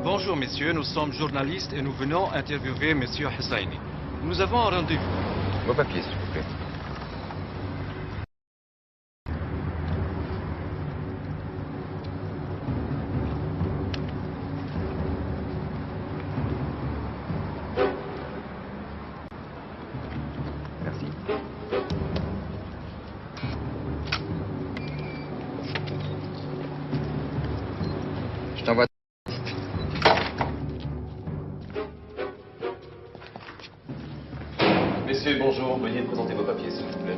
Bonjour messieurs, nous sommes journalistes et nous venons interviewer monsieur Hussaini. Nous avons un rendez-vous. Vos papiers, s'il vous plaît. Merci. Je t'envoie. Messieurs, bonjour. Veuillez présenter vos papiers, s'il vous plaît.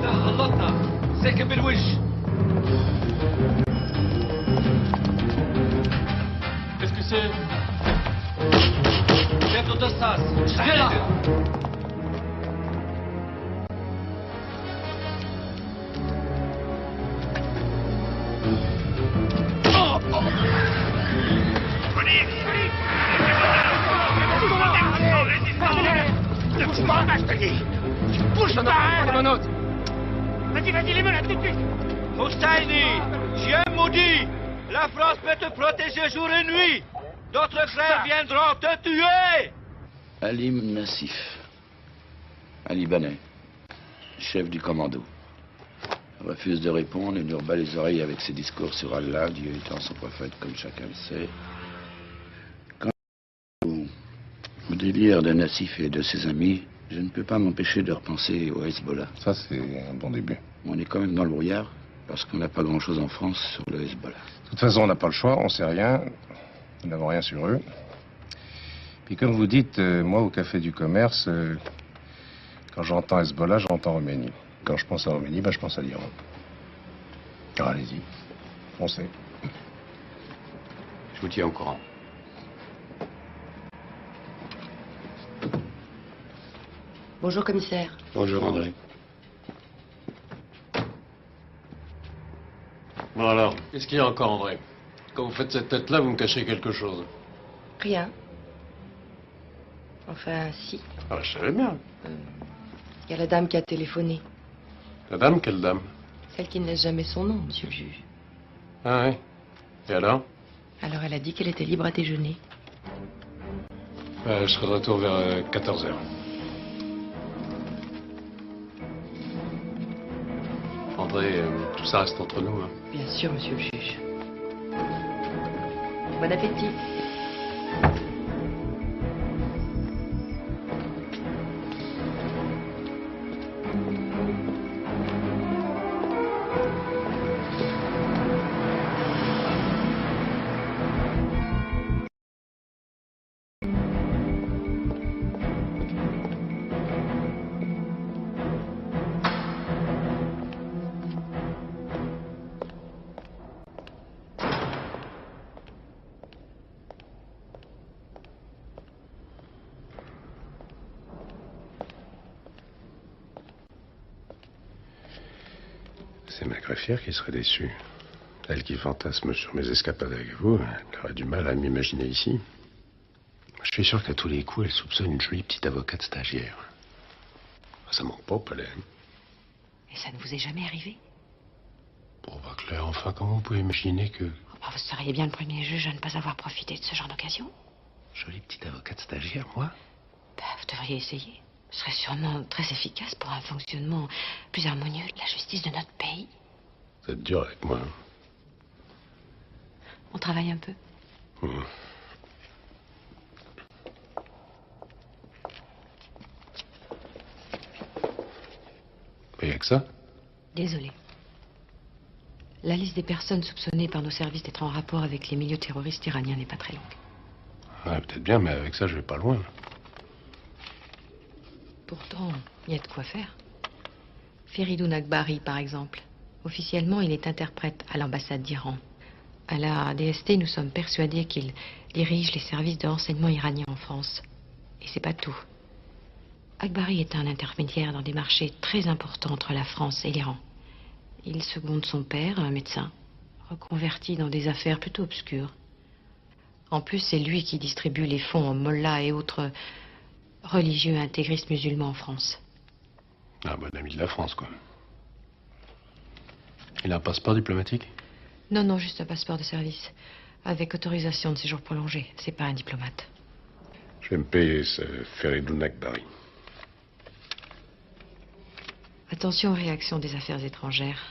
لا خلطنا سكب بالوش. Qu'est-ce que c'est? Chef d'autostas, viens là. Vas-y, les menaces tout de suite. Hussaini, chien maudit, la France peut te protéger jour et nuit. D'autres frères viendront te tuer. Halim Nassif, un Libanais, chef du commando. Refuse de répondre et nous rebat les oreilles avec ses discours sur Allah, Dieu étant son prophète, comme chacun le sait. Quant au délire de Nassif et de ses amis, je ne peux pas m'empêcher de repenser au Hezbollah. Ça, c'est un bon début. On est quand même dans le brouillard, parce qu'on n'a pas grand-chose en France sur le Hezbollah. De toute façon, on n'a pas le choix, on sait rien. Nous n'avons rien sur eux. Puis comme vous dites, moi, au Café du Commerce, quand j'entends Hezbollah, j'entends Roumanie. Quand je pense à Roumanie, je pense à l'Iran. Alors allez-y, foncez. Je vous tiens au courant. Bonjour, commissaire. Bonjour, André. Bon alors, qu'est-ce qu'il y a encore, André? Quand vous faites cette tête-là, vous me cachez quelque chose. Rien. Enfin, si. Ah, je savais bien. Il y a la dame qui a téléphoné. La dame, quelle dame? Celle qui ne laisse jamais son nom, monsieur le juge. Ah oui. Et alors? Alors elle a dit qu'elle était libre à déjeuner. Je serai de retour vers 14h. André, tout ça reste entre nous, hein. Bien sûr, monsieur le juge. Bon appétit. C'est ma greffière qui serait déçue. Elle qui fantasme sur mes escapades avec vous, elle aurait du mal à m'imaginer ici. Je suis sûr qu'à tous les coups, elle soupçonne une jolie petite avocate stagiaire. Ça manque pas au palais. Et ça ne vous est jamais arrivé? Bon, bah Claire, enfin, comment vous pouvez imaginer que... Vous seriez bien le premier juge à ne pas avoir profité de ce genre d'occasion. Jolie petite avocate stagiaire, moi? Vous devriez essayer. Ce serait sûrement très efficace pour un fonctionnement plus harmonieux de la justice de notre pays. Vous êtes dur avec moi. On travaille un peu. Il n'y a que ça? Désolé. La liste des personnes soupçonnées par nos services d'être en rapport avec les milieux terroristes iraniens n'est pas très longue. Ouais, peut-être bien, mais avec ça, je vais pas loin. Pourtant, il y a de quoi faire. Feridoun Akbari, par exemple. Officiellement, il est interprète à l'ambassade d'Iran. À la DST, nous sommes persuadés qu'il dirige les services de renseignement iraniens en France. Et c'est pas tout. Akbari est un intermédiaire dans des marchés très importants entre la France et l'Iran. Il seconde son père, un médecin, reconverti dans des affaires plutôt obscures. En plus, c'est lui qui distribue les fonds aux mollahs et autres religieux intégristes musulmans en France. Un bon ami de la France, quoi. Il a un passeport diplomatique? Non, non, juste un passeport de service. Avec autorisation de séjour prolongé. C'est pas un diplomate. Je vais me payer ce Feridun Nakbari. Attention aux réactions des affaires étrangères.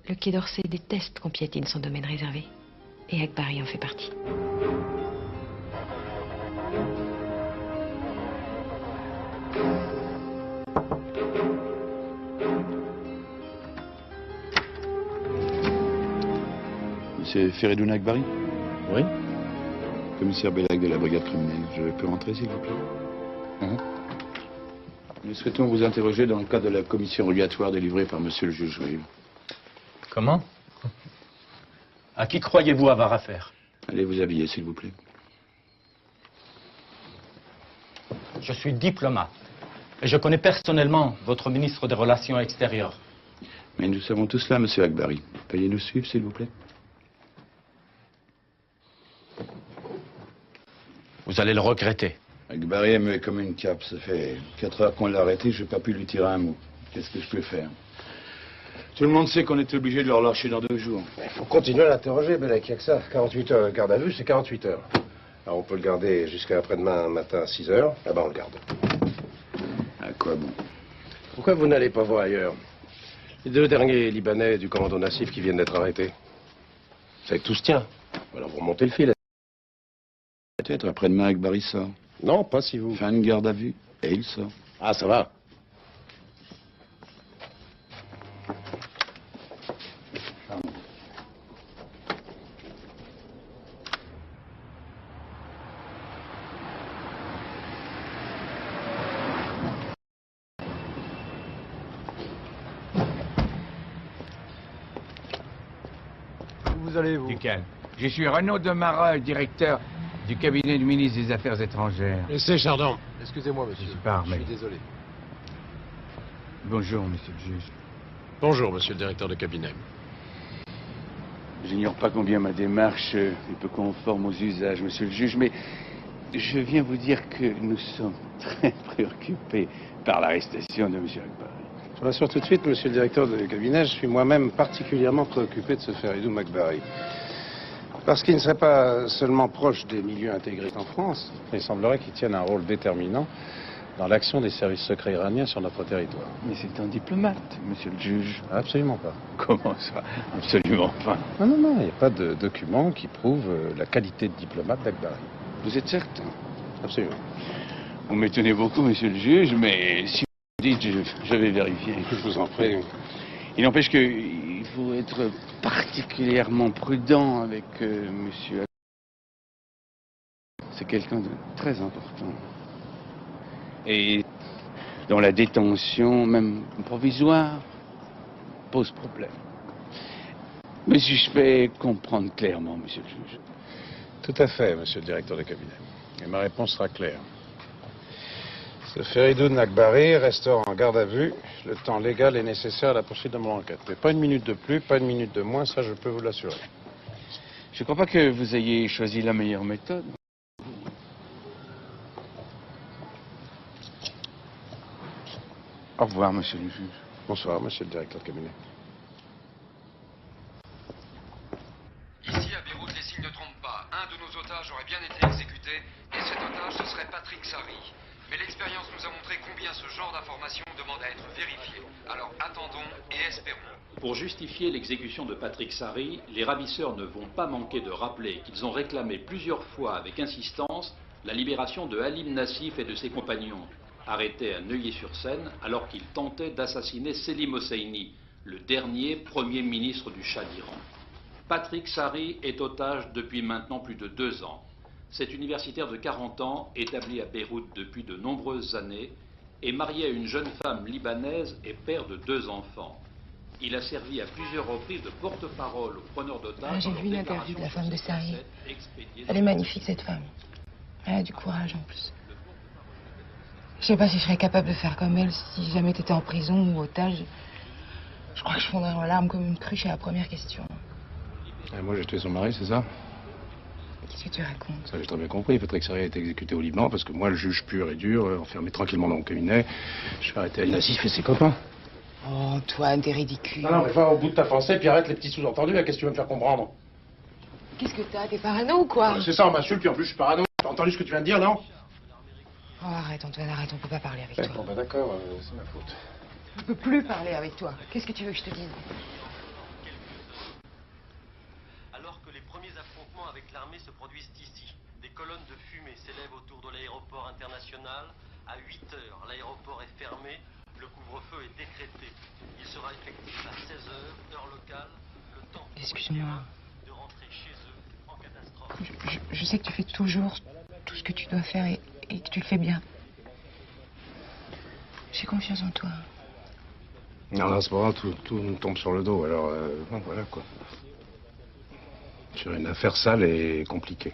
Le Quai d'Orsay déteste qu'on piétine son domaine réservé. Et Akbari en fait partie. Monsieur Feridun Akbari? Oui? Commissaire Bellac de la brigade criminelle. Je peux rentrer, s'il vous plaît? Nous souhaitons vous interroger dans le cadre de la commission rogatoire délivrée par monsieur le juge Rive. Comment? À qui croyez-vous avoir affaire? Allez vous habiller, s'il vous plaît. Je suis diplomate. Et je connais personnellement votre ministre des Relations extérieures. Mais nous savons tout cela, monsieur Akbari. Veuillez nous suivre, s'il vous plaît. Vous allez le regretter. Akbari est muet comme une cape. Ça fait 4 heures qu'on l'a arrêté, je n'ai pas pu lui tirer un mot. Qu'est-ce que je peux faire? Tout le monde sait qu'on est obligé de le relâcher dans 2 jours. Il faut continuer à l'interroger, Bellac, il n'y a que ça. 48 heures de garde à vue, c'est 48 heures. Alors on peut le garder jusqu'à après-demain matin à 6 heures. Là-bas, on le garde. À quoi bon? Pourquoi vous n'allez pas voir ailleurs? Les 2 derniers Libanais du commando Nassif qui viennent d'être arrêtés. Vous savez que tout se tient. Alors vous remontez le fil. Peut-être après-demain, Akbari sort. Non, pas si vous... Fin de garde à vue, et il sort. Ah, ça va. Où allez-vous? Ducal. Je suis Renaud Demara, directeur du cabinet du ministre des Affaires étrangères. Laissez, Chardon. Excusez-moi, monsieur. Je suis pas armé. Je suis désolé. Bonjour, monsieur le juge. Bonjour, monsieur le directeur de cabinet. J'ignore pas combien ma démarche est peu conforme aux usages, monsieur le juge, mais je viens vous dire que nous sommes très préoccupés par l'arrestation de monsieur Akbari. Je vous rassure tout de suite, monsieur le directeur de cabinet, je suis moi-même particulièrement préoccupé de ce Feridun Akbari. Parce qu'il ne serait pas seulement proche des milieux intégrés en France, il semblerait qu'il tienne un rôle déterminant dans l'action des services secrets iraniens sur notre territoire. Mais c'est un diplomate, monsieur le juge. Absolument pas. Comment ça? Absolument pas. Non, non, non, il n'y a pas de document qui prouve la qualité de diplomate d'Akbari. Vous êtes certain? Absolument. Vous m'étonnez beaucoup, monsieur le juge, mais si vous dites, je vais vérifier. Je vous en prie. Il n'empêche qu'il faut être particulièrement prudent avec monsieur. C'est quelqu'un de très important. Et dont la détention, même provisoire, pose problème. Mais si je fais comprendre clairement, monsieur le juge. Tout à fait, monsieur le directeur de cabinet. Et ma réponse sera claire. Ce Feridun Akbari restera en garde à vue le temps légal et nécessaire à la poursuite de mon enquête. Mais pas une minute de plus, pas une minute de moins, ça je peux vous l'assurer. Je ne crois pas que vous ayez choisi la meilleure méthode. Au revoir, monsieur le juge. Bonsoir, monsieur le directeur de cabinet. Ici, à Beyrouth, les signes ne trompent pas. Un de nos otages aurait bien été exécuté, et cet otage, ce serait Patrick Sari. Mais l'expérience nous a montré combien ce genre d'information demande à être vérifiée. Alors attendons et espérons. Pour justifier l'exécution de Patrick Sari, les ravisseurs ne vont pas manquer de rappeler qu'ils ont réclamé plusieurs fois avec insistance la libération de Halim Nassif et de ses compagnons, arrêtés à Neuilly-sur-Seine alors qu'ils tentaient d'assassiner Selim Hosseini, le dernier Premier ministre du Shah d'Iran. Patrick Sari est otage depuis maintenant plus de 2 ans. Cet universitaire de 40 ans, établi à Beyrouth depuis de nombreuses années, est marié à une jeune femme libanaise et père de 2 enfants. Il a servi à plusieurs reprises de porte-parole aux preneurs d'otages. J'ai vu une interview de la femme de Sari. Elle est magnifique, cette femme. Elle a du courage en plus. Je sais pas si je serais capable de faire comme elle si jamais t'étais en prison ou otage. Je crois que je fondrais en larmes comme une cruche à la première question. Et moi, j'ai tué son mari, c'est ça? Qu'est-ce que tu racontes? Ça, j'ai très bien compris. Patrick Sarri a été exécuté au Liban parce que moi, le juge pur et dur, enfermé tranquillement dans mon cabinet, je vais arrêter El Nassif et ses copains. Oh, Antoine, t'es ridicule. Non, mais va au bout de ta pensée, puis arrête les petits sous-entendus, là, qu'est-ce que tu veux me faire comprendre? Qu'est-ce que t'as? T'es parano ou quoi? C'est ça, on m'insulte, puis en plus, je suis parano. T'as entendu ce que tu viens de dire, non? Oh, arrête, Antoine, arrête, on peut pas parler avec toi. Bon, bah d'accord, c'est ma faute. Je peux plus parler avec toi. Qu'est-ce que tu veux que je te dise? Alors que les premiers affrontements avec l'armée se produisent ici, des colonnes de fumée s'élèvent autour de l'aéroport international. À 8 heures, l'aéroport est fermé, le couvre-feu est décrété. Il sera effectif à 16 heures, heure locale, le temps Excuse-moi. de rentrer chez eux en catastrophe. Je sais que tu fais toujours tout ce que tu dois faire et que tu le fais bien. J'ai confiance en toi. Non, là, c'est pas grave, tout nous tombe sur le dos, alors, bon, voilà, quoi. Sur une affaire sale et compliquée.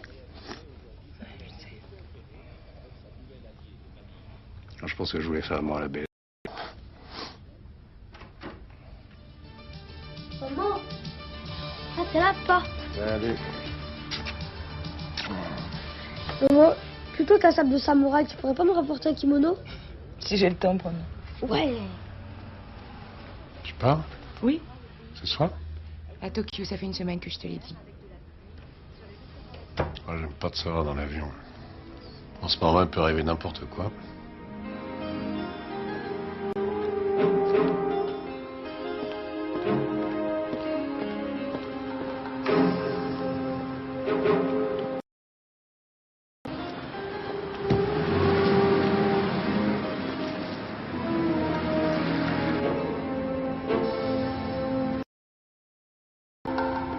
Je pense que je voulais faire moi la belle. Maman, ah, c'est la porte. Salut. Maman, plutôt qu'un sabre de samouraï, tu pourrais pas me rapporter un kimono? Si j'ai le temps, promis. Ouais. Tu pars? Oui, Ce soir? à Tokyo, ça fait une semaine que je te l'ai dit. Moi, j'aime pas te savoir dans l'avion. En ce moment, il peut arriver n'importe quoi.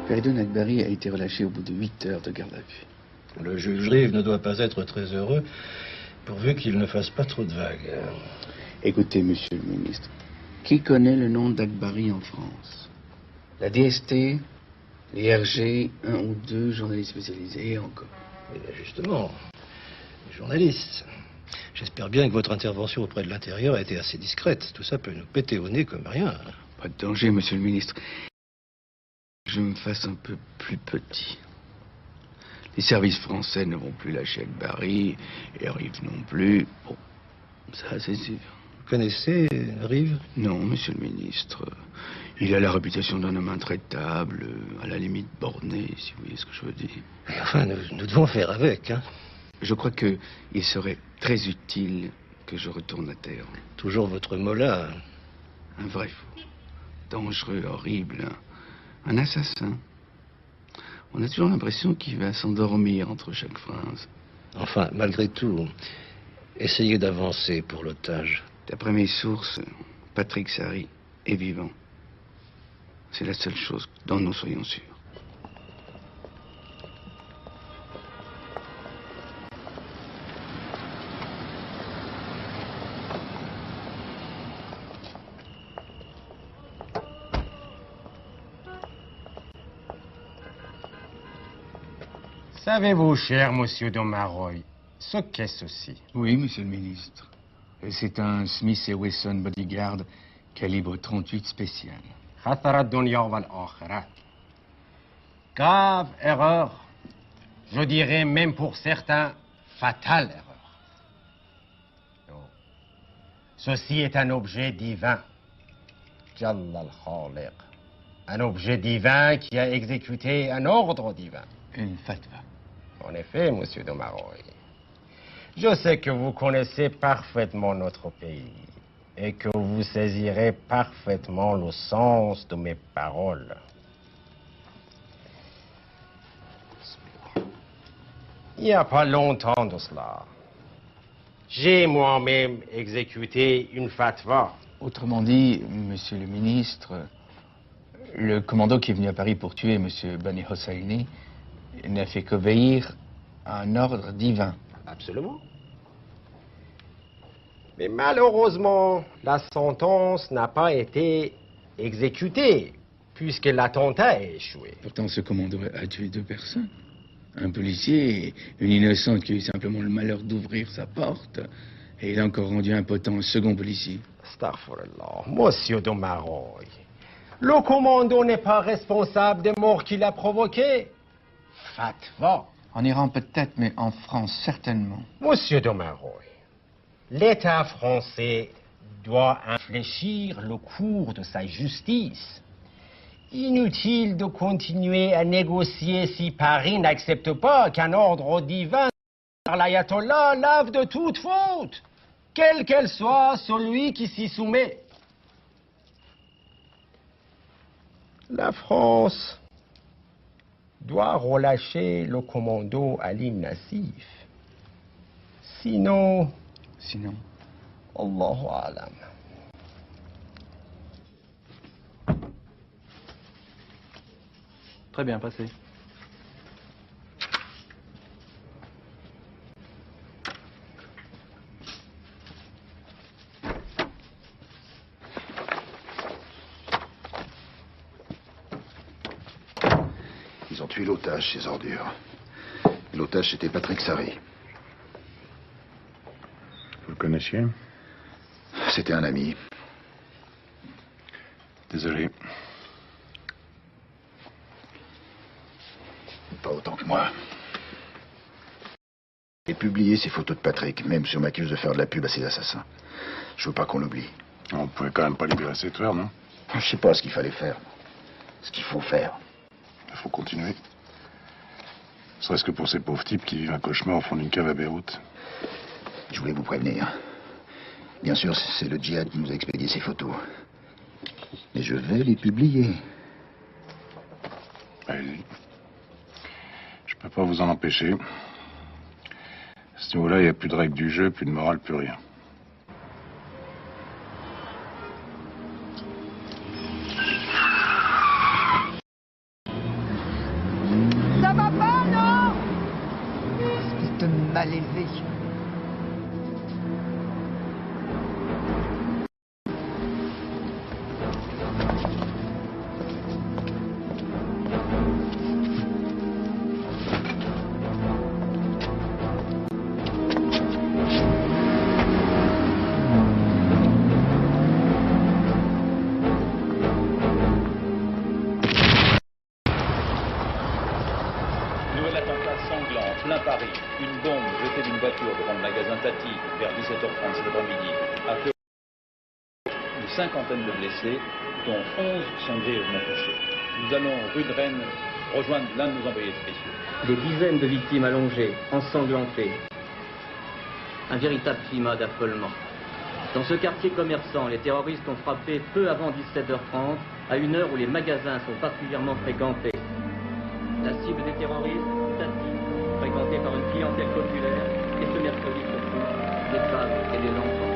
Feridun Agbari a été relâché au bout de 8 heures de garde à vue. Le juge Rive ne doit pas être très heureux, pourvu qu'il ne fasse pas trop de vagues. Écoutez, monsieur le ministre, qui connaît le nom d'Agbari en France? La DST, les RG, un ou deux journalistes spécialisés et encore. Eh bien, justement, les journalistes. J'espère bien que votre intervention auprès de l'intérieur a été assez discrète. Tout ça peut nous péter au nez comme rien. Pas de danger, monsieur le ministre. Je me fasse un peu plus petit. Les services français ne vont plus lâcher Agbari, et Rive non plus. Bon, ça c'est sûr. Vous connaissez Rive? Non, monsieur le ministre. Il a la réputation d'un homme intraitable, à la limite borné, si vous voyez ce que je veux dire. Mais enfin, nous devons faire avec, hein. Je crois que il serait très utile que je retourne à terre. Toujours votre mot là. Un vrai fou. Dangereux, horrible. Un assassin. On a toujours l'impression qu'il va s'endormir entre chaque phrase. Enfin, malgré tout, essayez d'avancer pour l'otage. D'après mes sources, Patrick Sarri est vivant. C'est la seule chose dont nous soyons sûrs. Savez-vous, cher monsieur Domaroy, ce qu'est ceci? Oui, monsieur le ministre. C'est un Smith & Wesson Bodyguard calibre 38 spécial. Grave erreur. Je dirais même pour certains, fatale erreur. Non. Ceci est un objet divin. Jallal Khaliq. Un objet divin qui a exécuté un ordre divin. Une fatwa. En effet, monsieur Domaroy. Je sais que vous connaissez parfaitement notre pays et que vous saisirez parfaitement le sens de mes paroles. Il n'y a pas longtemps de cela, j'ai moi-même exécuté une fatwa. Autrement dit, monsieur le ministre, le commando qui est venu à Paris pour tuer monsieur Bani Hosseini n'a fait qu'obéir à un ordre divin. Absolument. Mais malheureusement, la sentence n'a pas été exécutée, puisque l'attentat a échoué. Pourtant, ce commando a tué 2 personnes. Un policier et une innocente qui a eu simplement le malheur d'ouvrir sa porte. Et il a encore rendu impotent un second policier. Astaghfirullah. Monsieur Domaroy, Le commando n'est pas responsable des morts qu'il a provoquées. Fatwa. En Iran peut-être, mais en France certainement. Monsieur Dominroy, l'État français doit infléchir le cours de sa justice. Inutile de continuer à négocier si Paris n'accepte pas qu'un ordre divin par l'ayatollah lave de toute faute, quelle qu'elle soit celui qui s'y soumet. La France doit relâcher le commando Ali Nassif. Sinon, Allahu Alam. Très bien, passez. Ils ont tué l'otage, ces ordures. Et l'otage, c'était Patrick Sarry. Vous le connaissiez? C'était un ami. Désolé. Pas autant que moi. Et publier ces photos de Patrick, même si on m'accuse de faire de la pub à ces assassins. Je veux pas qu'on l'oublie. On pouvait quand même pas libérer ces tueurs, non? Je sais pas ce qu'il fallait faire. Ce qu'il faut faire. Il faut continuer. Serait-ce que pour ces pauvres types qui vivent un cauchemar au fond d'une cave à Beyrouth. Je voulais vous prévenir. Bien sûr, c'est le djihad qui nous a expédié ces photos. Mais je vais les publier. Allez-y. Je peux pas vous en empêcher. À ce niveau-là, il n'y a plus de règles du jeu, plus de morale, plus rien. Ça va pas, non? Espèce de mal élevé. Nouvel attentat sanglant, plein Paris. Une bombe jetée d'une voiture devant le magasin Tati vers 17h30 cet après-midi a fait une cinquantaine de blessés, dont 11 sont grièvement touchés. Nous allons, rue de Rennes, rejoindre l'un de nos envoyés spéciaux. Des dizaines de victimes allongées, ensanglantées. Un véritable climat d'affolement. Dans ce quartier commerçant, les terroristes ont frappé peu avant 17h30, à une heure où les magasins sont particulièrement fréquentés. La cible des terroristes, Tati, fréquentée par une clientèle populaire, et ce mercredi surtout, des femmes et des enfants.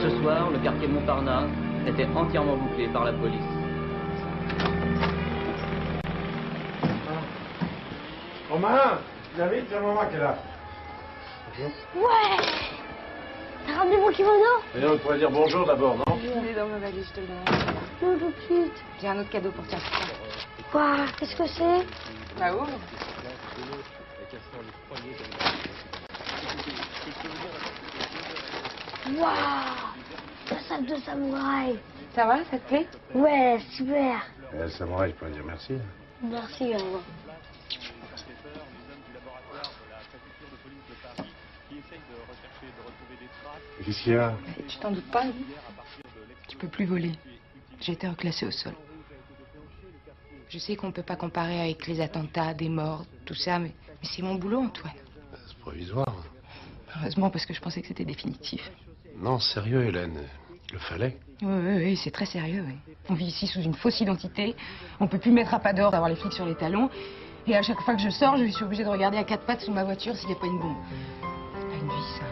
Ce soir, le quartier Montparnasse était entièrement bouclé par la police. Romain, David, c'est maman qui est là. Ouais! T'as ramené mon kimono? D'ailleurs, on pourrait dire bonjour d'abord, non? Il est dans ma valise, je te le donne. Non, tout de suite. J'ai un autre cadeau pour toi. Quoi? Qu'est-ce que c'est? Bah ouvre. Waouh! La salle de samouraï. Ça va, ça te plaît? Ouais, super. Le samouraï, je peux dire merci. Merci, Hervé. Qu'est-ce qu'il y a? Tu t'en doutes pas, lui? Tu peux plus voler. J'ai été reclassée au sol. Je sais qu'on peut pas comparer avec les attentats, des morts, tout ça, mais c'est mon boulot, Antoine. C'est provisoire. Heureusement, parce que je pensais que c'était définitif. Non, sérieux, Hélène. Il le fallait. Oui, c'est très sérieux, oui. On vit ici sous une fausse identité. On peut plus mettre à pas d'or d'avoir les flics sur les talons. Et à chaque fois que je sors, je suis obligée de regarder à quatre pattes sous ma voiture s'il n'y a pas une bombe. C'est pas une vie, ça.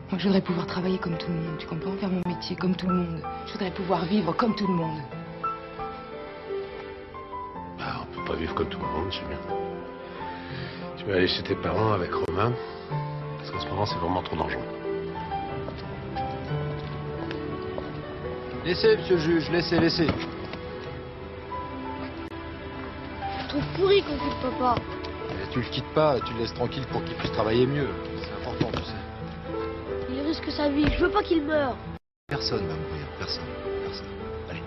Moi, je voudrais pouvoir travailler comme tout le monde, tu comprends? Faire mon métier comme tout le monde. Je voudrais pouvoir vivre comme tout le monde. Bah, on peut pas vivre comme tout le monde, c'est bien. Tu vas aller chez tes parents avec Romain, parce qu'en ce moment, c'est vraiment trop dangereux. Laissez, monsieur le juge, laissez. Je trouve pourri qu'on quitte papa. Mais tu le quittes pas, tu le laisses tranquille pour qu'il puisse travailler mieux. C'est important, tu sais. risque sa vie. Je veux pas qu'il meure. Personne va mourir, personne. Allez.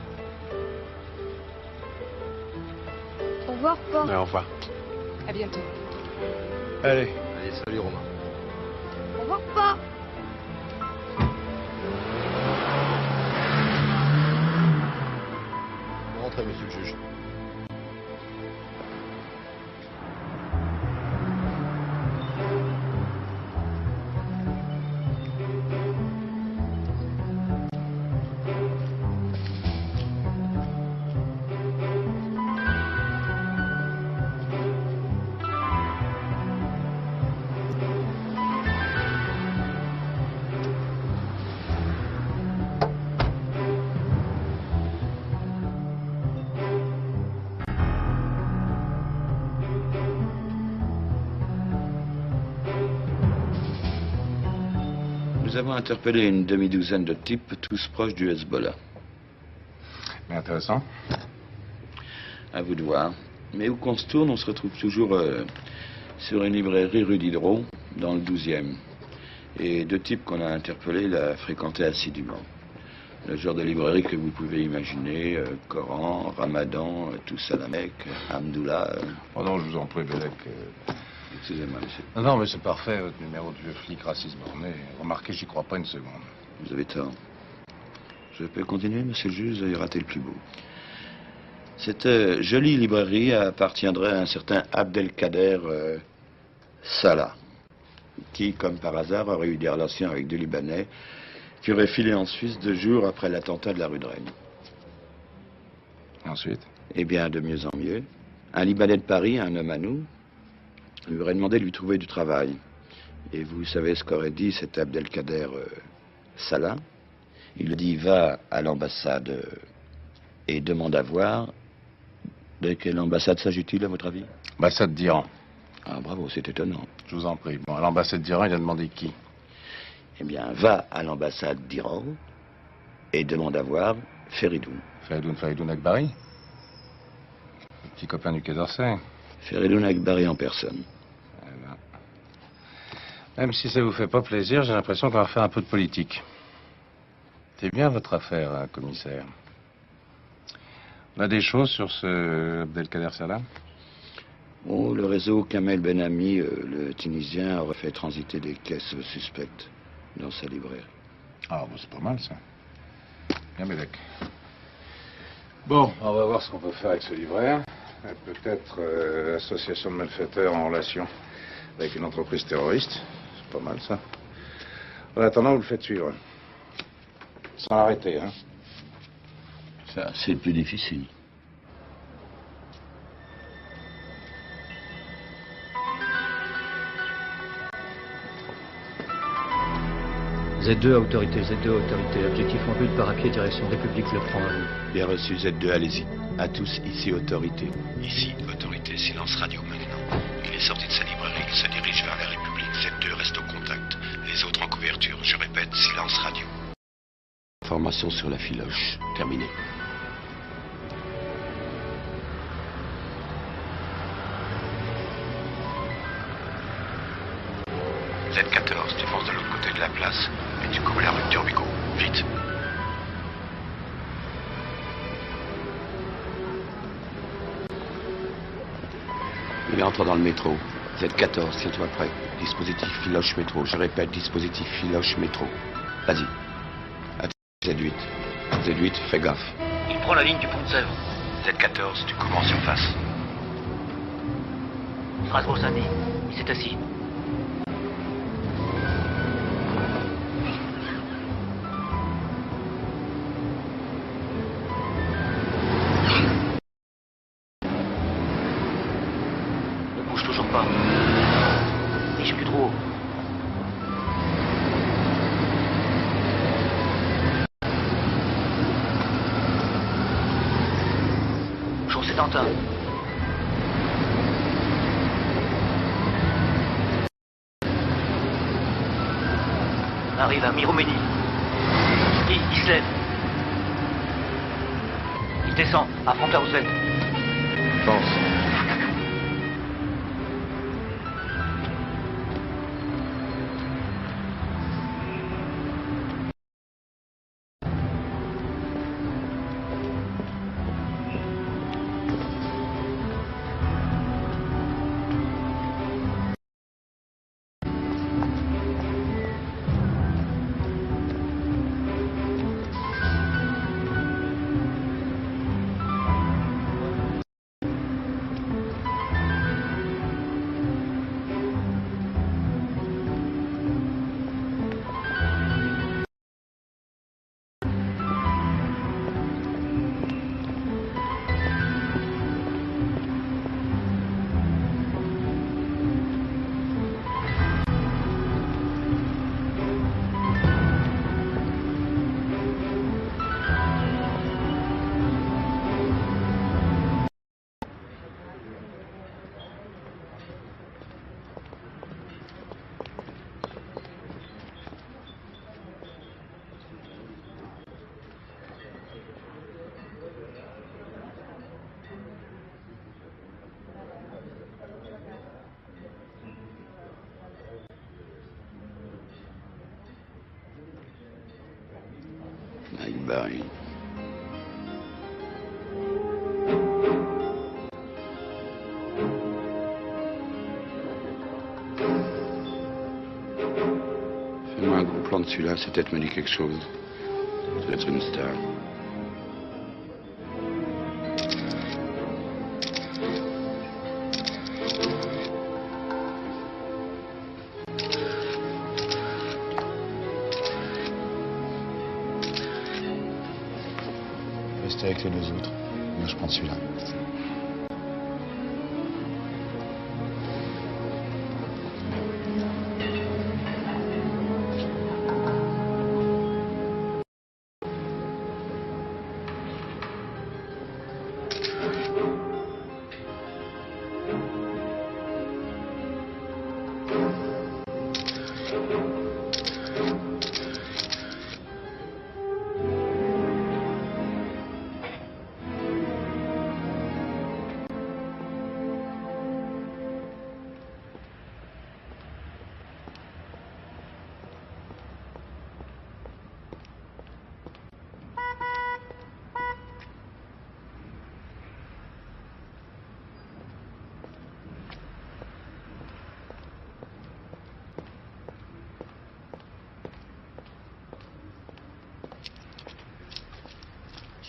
Au revoir, papa. Ouais, au revoir. À bientôt. Allez. Allez, salut Romain. Au revoir, papa. Rentrez, monsieur le juge. Nous avons interpellé une demi-douzaine de types, tous proches du Hezbollah. Mais intéressant. À vous de voir. Mais où qu'on se tourne, on se retrouve toujours sur une librairie rue Diderot, dans le 12e. Et deux types qu'on a interpellés la fréquentaient assidûment. Le genre de librairie que vous pouvez imaginer, Coran, Ramadan, tous à la Mecque, Hamdoullah. Oh non, je vous en prie, Bélec. Excusez-moi, monsieur. Non, mais c'est parfait, votre numéro de vieux flic raciste borné. Remarquez, j'y crois pas une seconde. Vous avez tort. Je peux continuer, monsieur le juge, vous avez raté le plus beau. Cette jolie librairie appartiendrait à un certain Abdelkader Salah, qui, comme par hasard, aurait eu des relations avec deux Libanais qui auraient filé en Suisse 2 jours après l'attentat de la rue de Rennes. Ensuite? Eh bien, de mieux en mieux. Un Libanais de Paris, un homme à nous, lui aurait demandé de lui trouver du travail. Et vous savez ce qu'aurait dit cet Abdelkader Salah? Il lui dit, va à l'ambassade et demande à voir. De quelle ambassade s'agit-il, à votre avis? Ambassade d'Iran. Ah, bravo, c'est étonnant. Je vous en prie. Bon, à l'ambassade d'Iran, il a demandé qui? Eh bien, va à l'ambassade d'Iran et demande à voir Feridoun. Feridoun Akbari? Le petit copain du Quai d'Orsay. Feridoun Akbari en personne. Voilà. Même si ça vous fait pas plaisir, j'ai l'impression qu'on va faire un peu de politique. C'est bien votre affaire, hein, commissaire. On a des choses sur ce Abdelkader Salah? Oh, le réseau Kamel Benami, le Tunisien, aurait fait transiter des caisses suspectes dans sa librairie. Ah, bon, c'est pas mal, ça. Bien, Médec. Bon, on va voir ce qu'on peut faire avec ce livret. Peut-être association de malfaiteurs en relation avec une entreprise terroriste. C'est pas mal, ça. En attendant, vous le faites suivre. Sans l'arrêter, hein. Ça, c'est le plus difficile. Z2 autorité, objectif en vue de parapied direction République Le Franc à vous. Bien reçu, Z2, allez-y. À tous, ici, autorité. Ici, autorité, silence radio maintenant. Il est sorti de sa librairie, il se dirige vers la République. Z2 reste au contact. Les autres en couverture, je répète, silence radio. Information sur la filoche. Terminé. Z14, tu fonces de l'autre côté de la place et tu couvres la rue Turbigo. Vite. Il entre dans le métro. Z14, tiens-toi prêt. Dispositif filoche métro. Je répète, dispositif filoche métro. Vas-y. Z8. Z8, fais gaffe. Il prend la ligne du pont de Sèvres. Z14, tu couvres en surface. Strasbourg-Saint-Denis. Il s'est assis. Ne bouge toujours pas. Niche plus trop haut. Chaussée-Dantin. On arrive à Miroménie. Il se lève. Il descend à Franklin-Roosevelt. Pense. Agbari. Fais-moi un gros plan de celui-là, sa tête me dit quelque chose. Ça doit être une star. Restez avec les deux autres. Moi, je prends celui-là.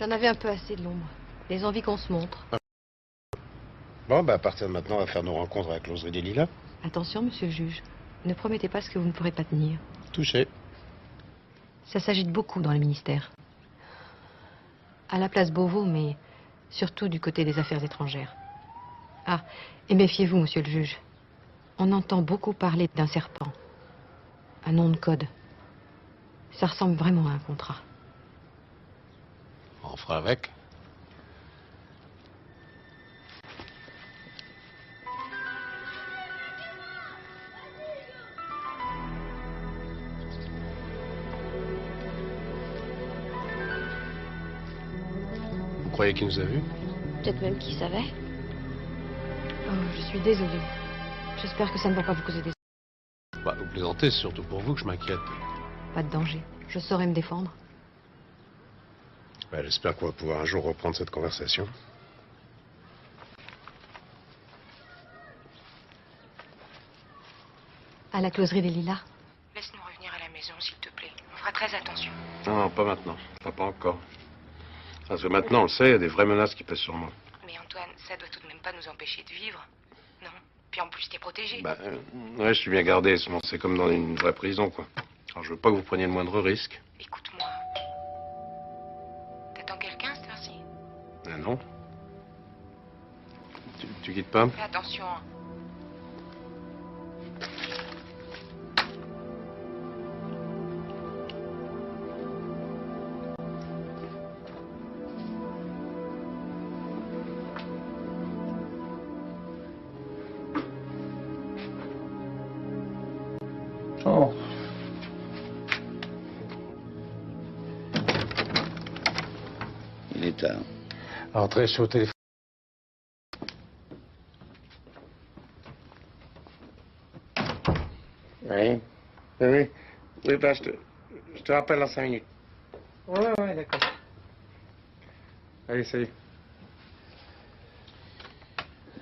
J'en avais un peu assez de l'ombre. Les envies qu'on se montre. Bon, bah à partir de maintenant, on va faire nos rencontres à la closerie des Lilas. Attention, monsieur le juge. Ne promettez pas ce que vous ne pourrez pas tenir. Touché. Ça s'agite beaucoup dans les ministères. À la place Beauvau, mais surtout du côté des affaires étrangères. Ah, et méfiez-vous, monsieur le juge. On entend beaucoup parler d'un serpent. Un nom de code. Ça ressemble vraiment à un contrat. On fera avec. Vous croyez qu'il nous a vus? Peut-être même qu'il savait. Oh, je suis désolée. J'espère que ça ne va pas vous causer des... Bah, vous plaisantez, c'est surtout pour vous que je m'inquiète. Pas de danger. Je saurai me défendre. Bah, j'espère qu'on va pouvoir un jour reprendre cette conversation. À la closerie des Lilas. Laisse-nous revenir à la maison, s'il te plaît. On fera très attention. Non, non, pas maintenant. Pas encore. Parce que maintenant, on le sait, il y a des vraies menaces qui pèsent sur moi. Mais Antoine, ça doit tout de même pas nous empêcher de vivre. Non. Puis en plus, t'es protégé. Bah, ouais, je suis bien gardé. C'est comme dans une vraie prison, quoi. Alors, je veux pas que vous preniez le moindre risque. Écoute-moi. T'attends quelqu'un, cette heure-ci? Ah non. Tu quittes pas? Fais attention. Hein. Oh. Il est tard. Entrez, je suis au téléphone. Oui. Oui, bah, je te rappelle dans 5 minutes. Ouais, d'accord. Allez, salut.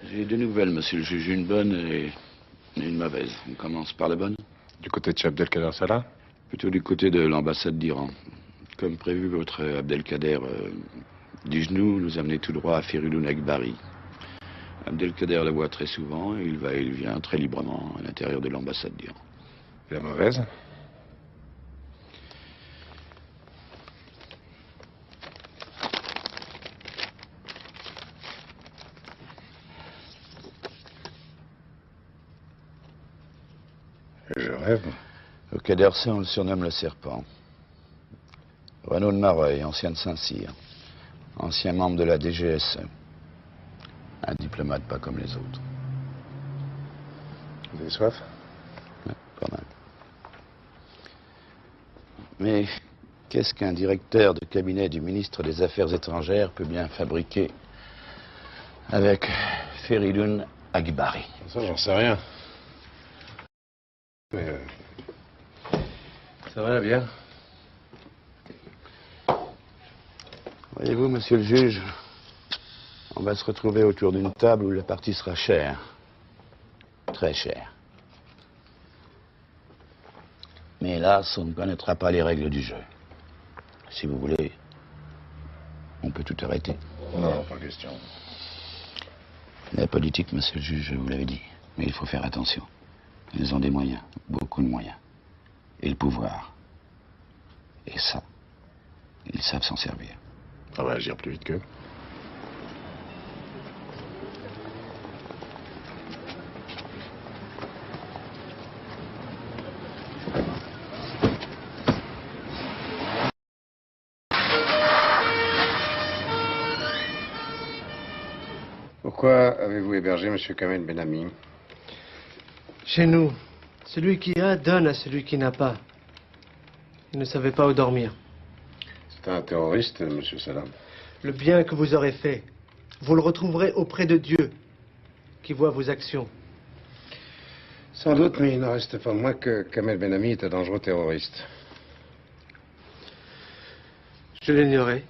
J'ai deux nouvelles, monsieur le juge. Une bonne et une mauvaise. On commence par la bonne. Du côté de chez Abdelkader Salah? Plutôt du côté de l'ambassade d'Iran. Comme prévu, votre Abdelkader Dijnou nous amenait tout droit à Feridoun Agbari. Abdelkader la voit très souvent et il va et il vient très librement à l'intérieur de l'ambassade d'Iran. Et la mauvaise? Je rêve. Au Quai d'Orsay, on le surnomme le serpent. Renaud de Mareuil, ancien de Saint-Cyr, ancien membre de la DGSE. Un diplomate pas comme les autres. Vous avez soif? Ouais, pas mal. Mais qu'est-ce qu'un directeur de cabinet du ministre des Affaires étrangères peut bien fabriquer avec Feridoun Agbari? Ça, j'en sais rien. Mais ça va la bière? Voyez-vous, monsieur le juge, on va se retrouver autour d'une table où la partie sera chère. Très chère. Mais hélas, on ne connaîtra pas les règles du jeu. Si vous voulez, on peut tout arrêter. Non, pas question. La politique, monsieur le juge, je vous l'avais dit. Mais il faut faire attention. Ils ont des moyens, beaucoup de moyens. Et le pouvoir. Et ça, ils savent s'en servir. On va agir plus vite qu'eux. Pourquoi avez-vous hébergé M. Kamel Benami? Chez nous, celui qui a donne à celui qui n'a pas. Il ne savait pas où dormir. C'est un terroriste, M. Salam. Le bien que vous aurez fait, vous le retrouverez auprès de Dieu, qui voit vos actions. Sans doute, mais il n'en reste pas moins que Kamel Benami est un dangereux terroriste. Je l'ignorais.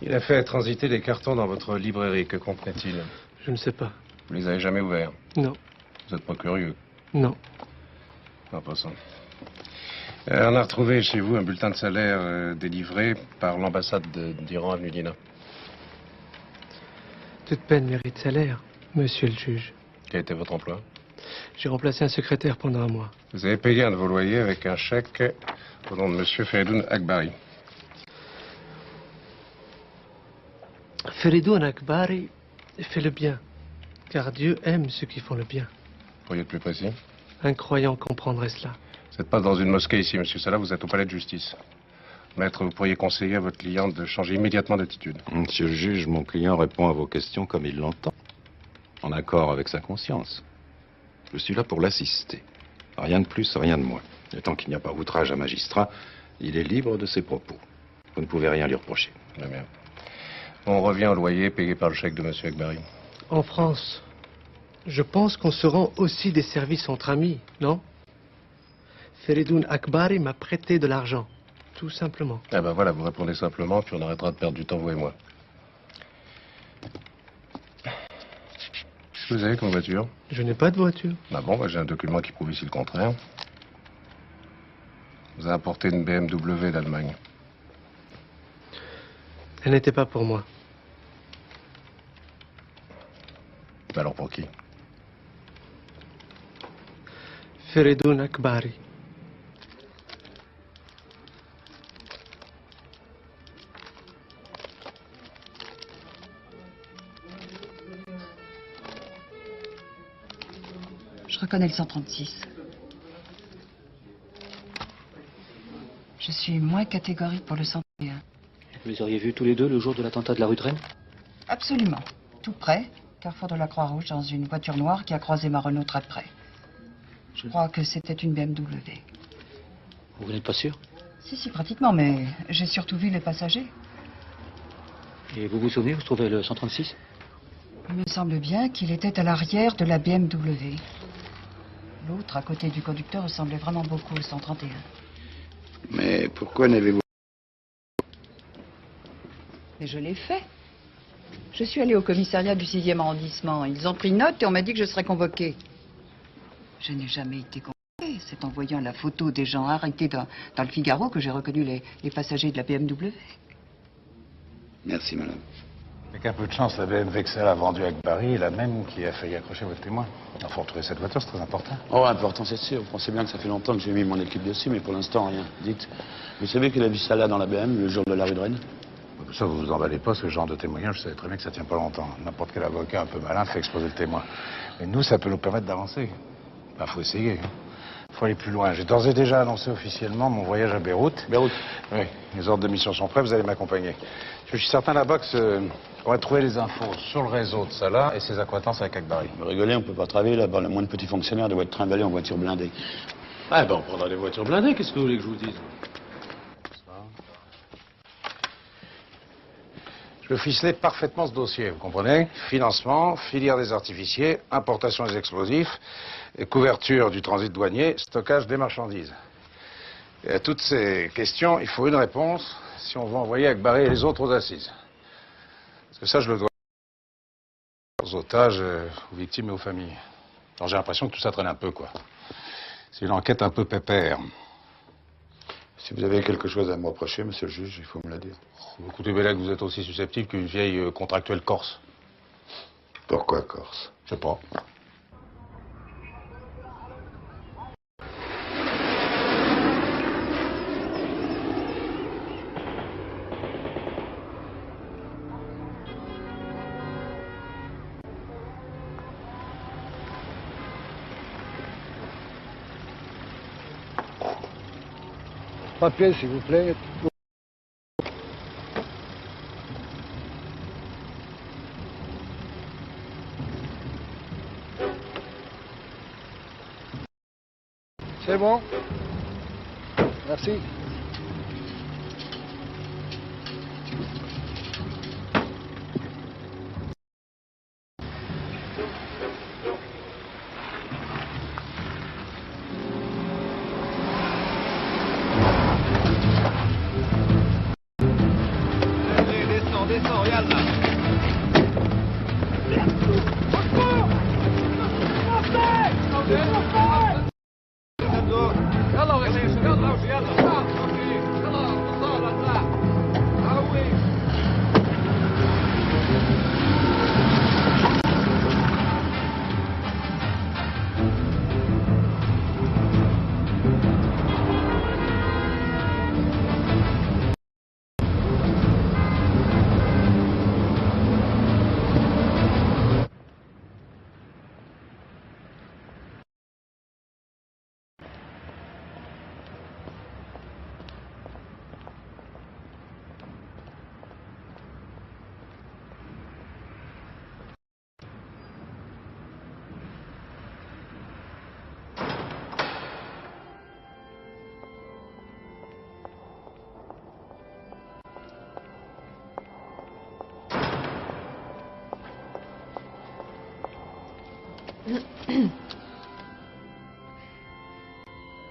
Il a fait transiter des cartons dans votre librairie. Que contenait-il? Je ne sais pas. Vous les avez jamais ouverts? Non. Vous êtes pas curieux? Non. En passant. On a retrouvé chez vous un bulletin de salaire délivré par l'ambassade d'Iran à Nudina. Toute peine mérite salaire, monsieur le juge. Quel était votre emploi? J'ai remplacé un secrétaire pendant un mois. Vous avez payé un de vos loyers avec un chèque au nom de monsieur Feridoun Akbari. Feridoun Akbari fait le bien, car Dieu aime ceux qui font le bien. Pourriez être plus précis? Un croyant comprendrait cela. Vous n'êtes pas dans une mosquée ici, monsieur Salah, vous êtes au palais de justice. Maître, vous pourriez conseiller à votre client de changer immédiatement d'attitude. Monsieur le juge, mon client répond à vos questions comme il l'entend, en accord avec sa conscience. Je suis là pour l'assister. Rien de plus, rien de moins. Et tant qu'il n'y a pas outrage à magistrat, il est libre de ses propos. Vous ne pouvez rien lui reprocher. Très bien. On revient au loyer payé par le chèque de monsieur Akbari. En France, je pense qu'on se rend aussi des services entre amis, non? Feridoun Akbari m'a prêté de l'argent, tout simplement. Eh ben voilà, vous répondez simplement, puis on arrêtera de perdre du temps, vous et moi. Qu'est-ce que vous avez comme voiture? Je n'ai pas de voiture. Ah bon, j'ai un document qui prouve ici le contraire. Vous avez importé une BMW d'Allemagne. Elle n'était pas pour moi. Alors pour qui? Feridoun Akbari. Je reconnais le 136. Je suis moins catégorique pour le 131. Vous les auriez vus tous les deux le jour de l'attentat de la rue de Rennes? Absolument. Tout près, carrefour de la Croix-Rouge, dans une voiture noire qui a croisé ma Renault très près. Je crois que c'était une BMW. Vous n'êtes pas sûr? Si, pratiquement, mais j'ai surtout vu les passagers. Et vous vous souvenez où se trouvait le 136? Il me semble bien qu'il était à l'arrière de la BMW. L'autre, à côté du conducteur, ressemblait vraiment beaucoup au 131. Mais pourquoi n'avez-vous... Mais je l'ai fait. Je suis allée au commissariat du 6e arrondissement. Ils ont pris note et on m'a dit que je serais convoquée. Je n'ai jamais été convoquée. C'est en voyant la photo des gens arrêtés dans le Figaro que j'ai reconnu les passagers de la BMW. Merci, madame. Avec un peu de chance, la BMW que celle a vendue à Akbari est la même qui a failli accrocher votre témoin. Il faut retrouver cette voiture, c'est très important. Oh, important, c'est sûr. Vous pensez bien que ça fait longtemps que j'ai mis mon équipe dessus, mais pour l'instant, rien. Dites, vous savez qu'il a vu ça là dans la BM le jour de la rue de Rennes? Ça, vous vous emballez pas, ce genre de témoignage, vous savez très bien que ça tient pas longtemps. N'importe quel avocat un peu malin fait exploser le témoin. Mais nous, ça peut nous permettre d'avancer. Enfin, faut essayer. Faut aller plus loin. J'ai d'ores et déjà annoncé officiellement mon voyage à Beyrouth. Beyrouth? Oui. Les ordres de mission sont prêts, vous allez m'accompagner. Je suis certain là-bas qu'on va trouver les infos sur le réseau de Salah et ses acquaintances avec Akbari. Vous rigolez, on peut pas travailler là-bas. Le moins de petits fonctionnaires doit être trimballé en voiture blindée. Ah ben, on prendra des voitures blindées, qu'est-ce que vous voulez que je vous dise? Je veux ficeler parfaitement ce dossier, vous comprenez? Financement, filière des artificiers, importation des explosifs, et couverture du transit douanier, stockage des marchandises. Et à toutes ces questions, il faut une réponse si on va envoyer Akbari et les autres aux assises. Parce que ça, je le dois aux otages, aux victimes et aux familles. Alors j'ai l'impression que tout ça traîne un peu, quoi. C'est une enquête un peu pépère. Si vous avez quelque chose à me reprocher, monsieur le juge, il faut me le dire. Écoutez, Bellec, vous êtes aussi susceptible qu'une vieille contractuelle corse. Pourquoi Corse? Je sais pas. Papier, s'il vous plaît. C'est bon? Merci.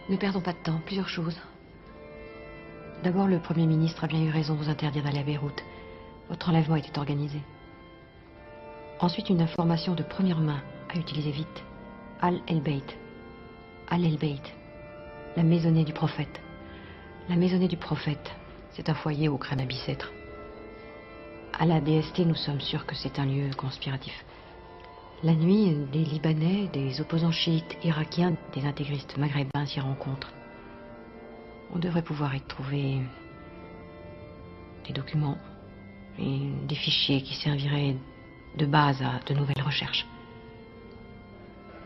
Ne perdons pas de temps, plusieurs choses. D'abord, le Premier ministre a bien eu raison de vous interdire d'aller à Beyrouth. Votre enlèvement était organisé. Ensuite, une information de première main à utiliser vite. Al-El-Beit. Al-El-Beit. La maisonnée du prophète. La maisonnée du prophète, c'est un foyer au crâne à Bicêtre. À la DST, nous sommes sûrs que c'est un lieu conspiratif. La nuit, des Libanais, des opposants chiites irakiens, des intégristes maghrébins s'y rencontrent. On devrait pouvoir y trouver des documents et des fichiers qui serviraient de base à de nouvelles recherches.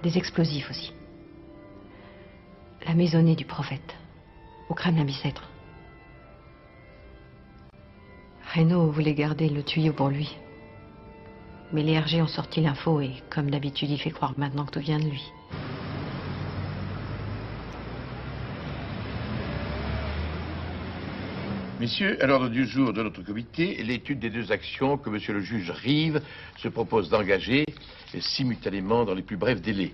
Des explosifs aussi. La maisonnée du prophète, au crâne à Bicêtre. Reynaud voulait garder le tuyau pour lui. Mais les RG ont sorti l'info et, comme d'habitude, il fait croire maintenant que tout vient de lui. Messieurs, à l'ordre du jour de notre comité, l'étude des deux actions que monsieur le juge Rive se propose d'engager simultanément dans les plus brefs délais.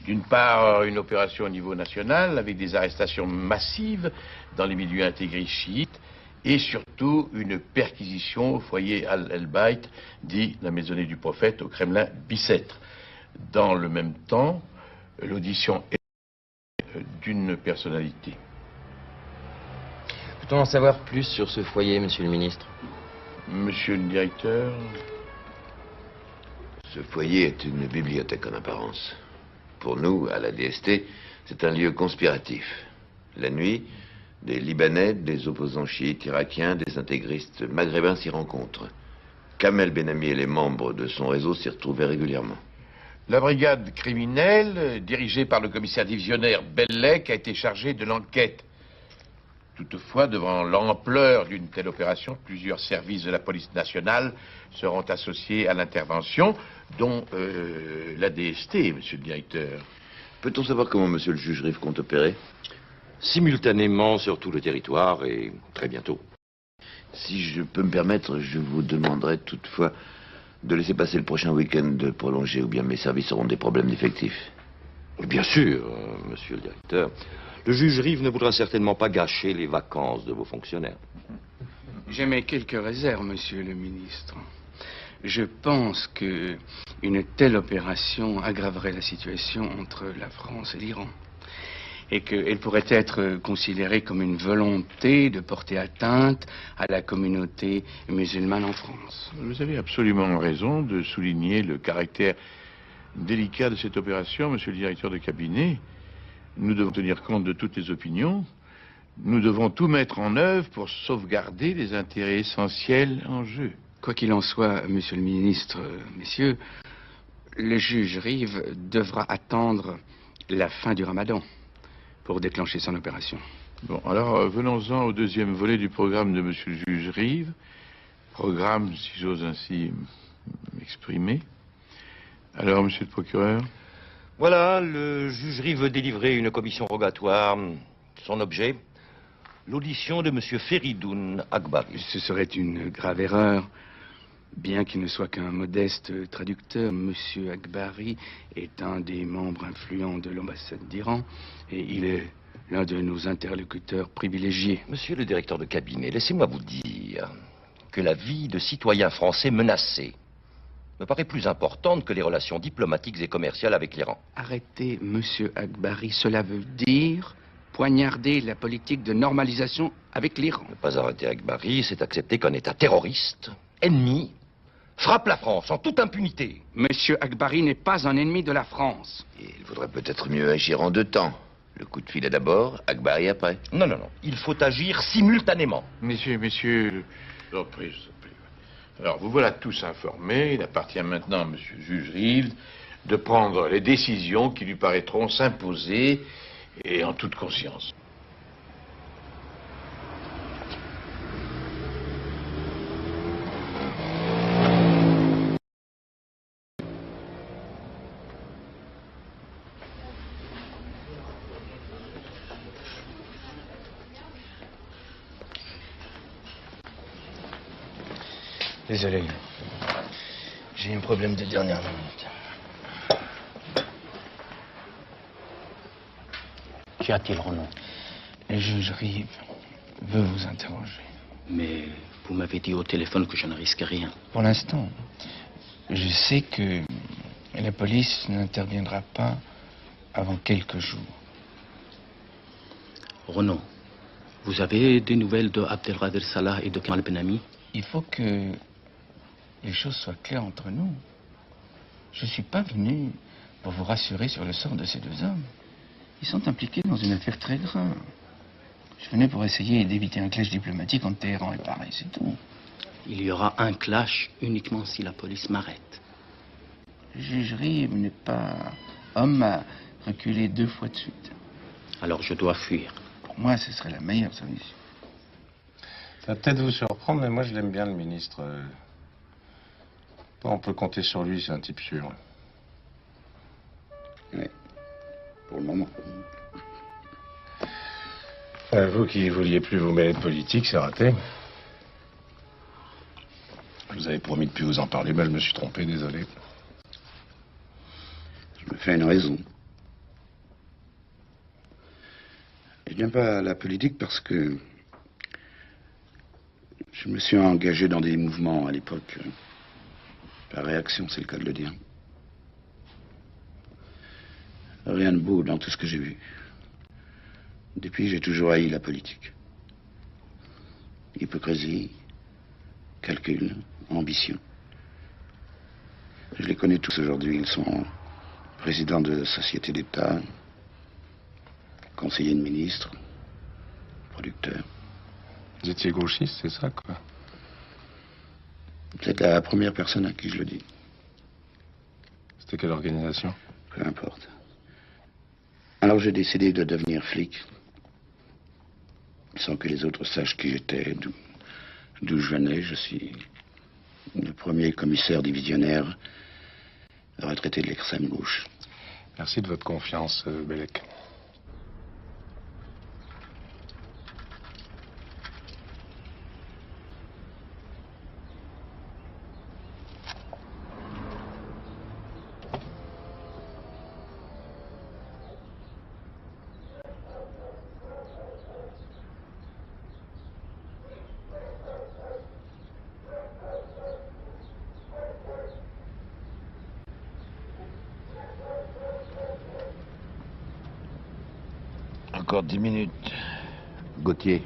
D'une part, une opération au niveau national avec des arrestations massives dans les milieux intégrés chiites et surtout une perquisition au foyer Al-El-Beit, dit la maisonnée du prophète au Kremlin Bicêtre. Dans le même temps, l'audition d'une personnalité. Peut-on en savoir plus sur ce foyer, monsieur le ministre? Monsieur le directeur. Ce foyer est une bibliothèque en apparence. Pour nous, à la DST, c'est un lieu conspiratif. La nuit, des Libanais, des opposants chiites irakiens, des intégristes maghrébins s'y rencontrent. Kamel Benami et les membres de son réseau s'y retrouvaient régulièrement. La brigade criminelle, dirigée par le commissaire divisionnaire Bellec, a été chargée de l'enquête. Toutefois, devant l'ampleur d'une telle opération, plusieurs services de la police nationale seront associés à l'intervention, dont la DST, monsieur le directeur. Peut-on savoir comment monsieur le juge Rive compte opérer? Simultanément sur tout le territoire et très bientôt. Si je peux me permettre, je vous demanderai toutefois de laisser passer le prochain week-end prolongé ou bien mes services auront des problèmes d'effectifs. Bien sûr, monsieur le directeur. Le juge Rive ne voudra certainement pas gâcher les vacances de vos fonctionnaires. J'émets quelques réserves, monsieur le ministre. Je pense que une telle opération aggraverait la situation entre la France et l'Iran. Et qu'elle pourrait être considérée comme une volonté de porter atteinte à la communauté musulmane en France. Vous avez absolument raison de souligner le caractère délicat de cette opération, monsieur le directeur de cabinet. Nous devons tenir compte de toutes les opinions. Nous devons tout mettre en œuvre pour sauvegarder les intérêts essentiels en jeu. Quoi qu'il en soit, monsieur le ministre, messieurs, le juge Rive devra attendre la fin du Ramadan pour déclencher son opération. Bon, alors venons-en au deuxième volet du programme de monsieur le juge Rive. Programme, si j'ose ainsi m'exprimer. Alors, monsieur le procureur? Voilà, le juge Rive veut délivrer une commission rogatoire. Son objet, l'audition de monsieur Feridoun Akbari. Ce serait une grave erreur. Bien qu'il ne soit qu'un modeste traducteur, monsieur Akbari est un des membres influents de l'ambassade d'Iran et il est l'un de nos interlocuteurs privilégiés. Monsieur le directeur de cabinet, laissez-moi vous dire que la vie de citoyens français menacés me paraît plus importante que les relations diplomatiques et commerciales avec l'Iran. Arrêtez, monsieur Akbari, cela veut dire poignarder la politique de normalisation avec l'Iran. Ne pas arrêter Akbari, c'est accepter qu'un État terroriste, ennemi, frappe la France en toute impunité. Monsieur Akbari n'est pas un ennemi de la France. Il faudrait peut-être mieux agir en deux temps. Le coup de filet d'abord, Akbari après. Non, non, non. Il faut agir simultanément. Messieurs, je vous en prie. Alors, vous voilà tous informés. Il appartient maintenant à monsieur le juge Rive de prendre les décisions qui lui paraîtront s'imposer et en toute conscience. Désolé. J'ai un problème de dernière minute. Qu'y a-t-il, Renaud? Le juge Rive veut vous interroger. Mais vous m'avez dit au téléphone que je ne risque rien. Pour l'instant, je sais que la police n'interviendra pas avant quelques jours. Renaud, vous avez des nouvelles de Abdelkader Salah et de Kamal Benami? Il faut que les choses soient claires entre nous. Je ne suis pas venu pour vous rassurer sur le sort de ces deux hommes. Ils sont impliqués dans une affaire très grave. Je venais pour essayer d'éviter un clash diplomatique entre Téhéran et Paris, c'est tout. Il y aura un clash uniquement si la police m'arrête. Le juge Rive n'est pas homme à reculer deux fois de suite. Alors je dois fuir. Pour moi, ce serait la meilleure solution. Ça va peut-être vous surprendre, mais moi je l'aime bien, le ministre. On peut compter sur lui, c'est un type sûr. Oui, pour le moment. Vous qui vouliez plus vous mêler de politique, c'est raté. Je vous avais promis de plus vous en parler, mais je me suis trompé, désolé. Je me fais une raison. Je n'aime pas la politique parce que je me suis engagé dans des mouvements à l'époque. Par réaction, c'est le cas de le dire. Rien de beau dans tout ce que j'ai vu. Depuis, j'ai toujours haï la politique. Hypocrisie, calcul, ambition. Je les connais tous aujourd'hui. Ils sont présidents de sociétés d'État, conseillers de ministres, producteurs. Vous étiez gauchiste, c'est ça, quoi? C'est la première personne à qui je le dis. C'était quelle organisation? Peu importe. Alors j'ai décidé de devenir flic, sans que les autres sachent qui j'étais, d'où je venais. Je suis le premier commissaire divisionnaire retraité de l'extrême gauche. Merci de votre confiance, Bellec. Encore 10 minutes. Gauthier,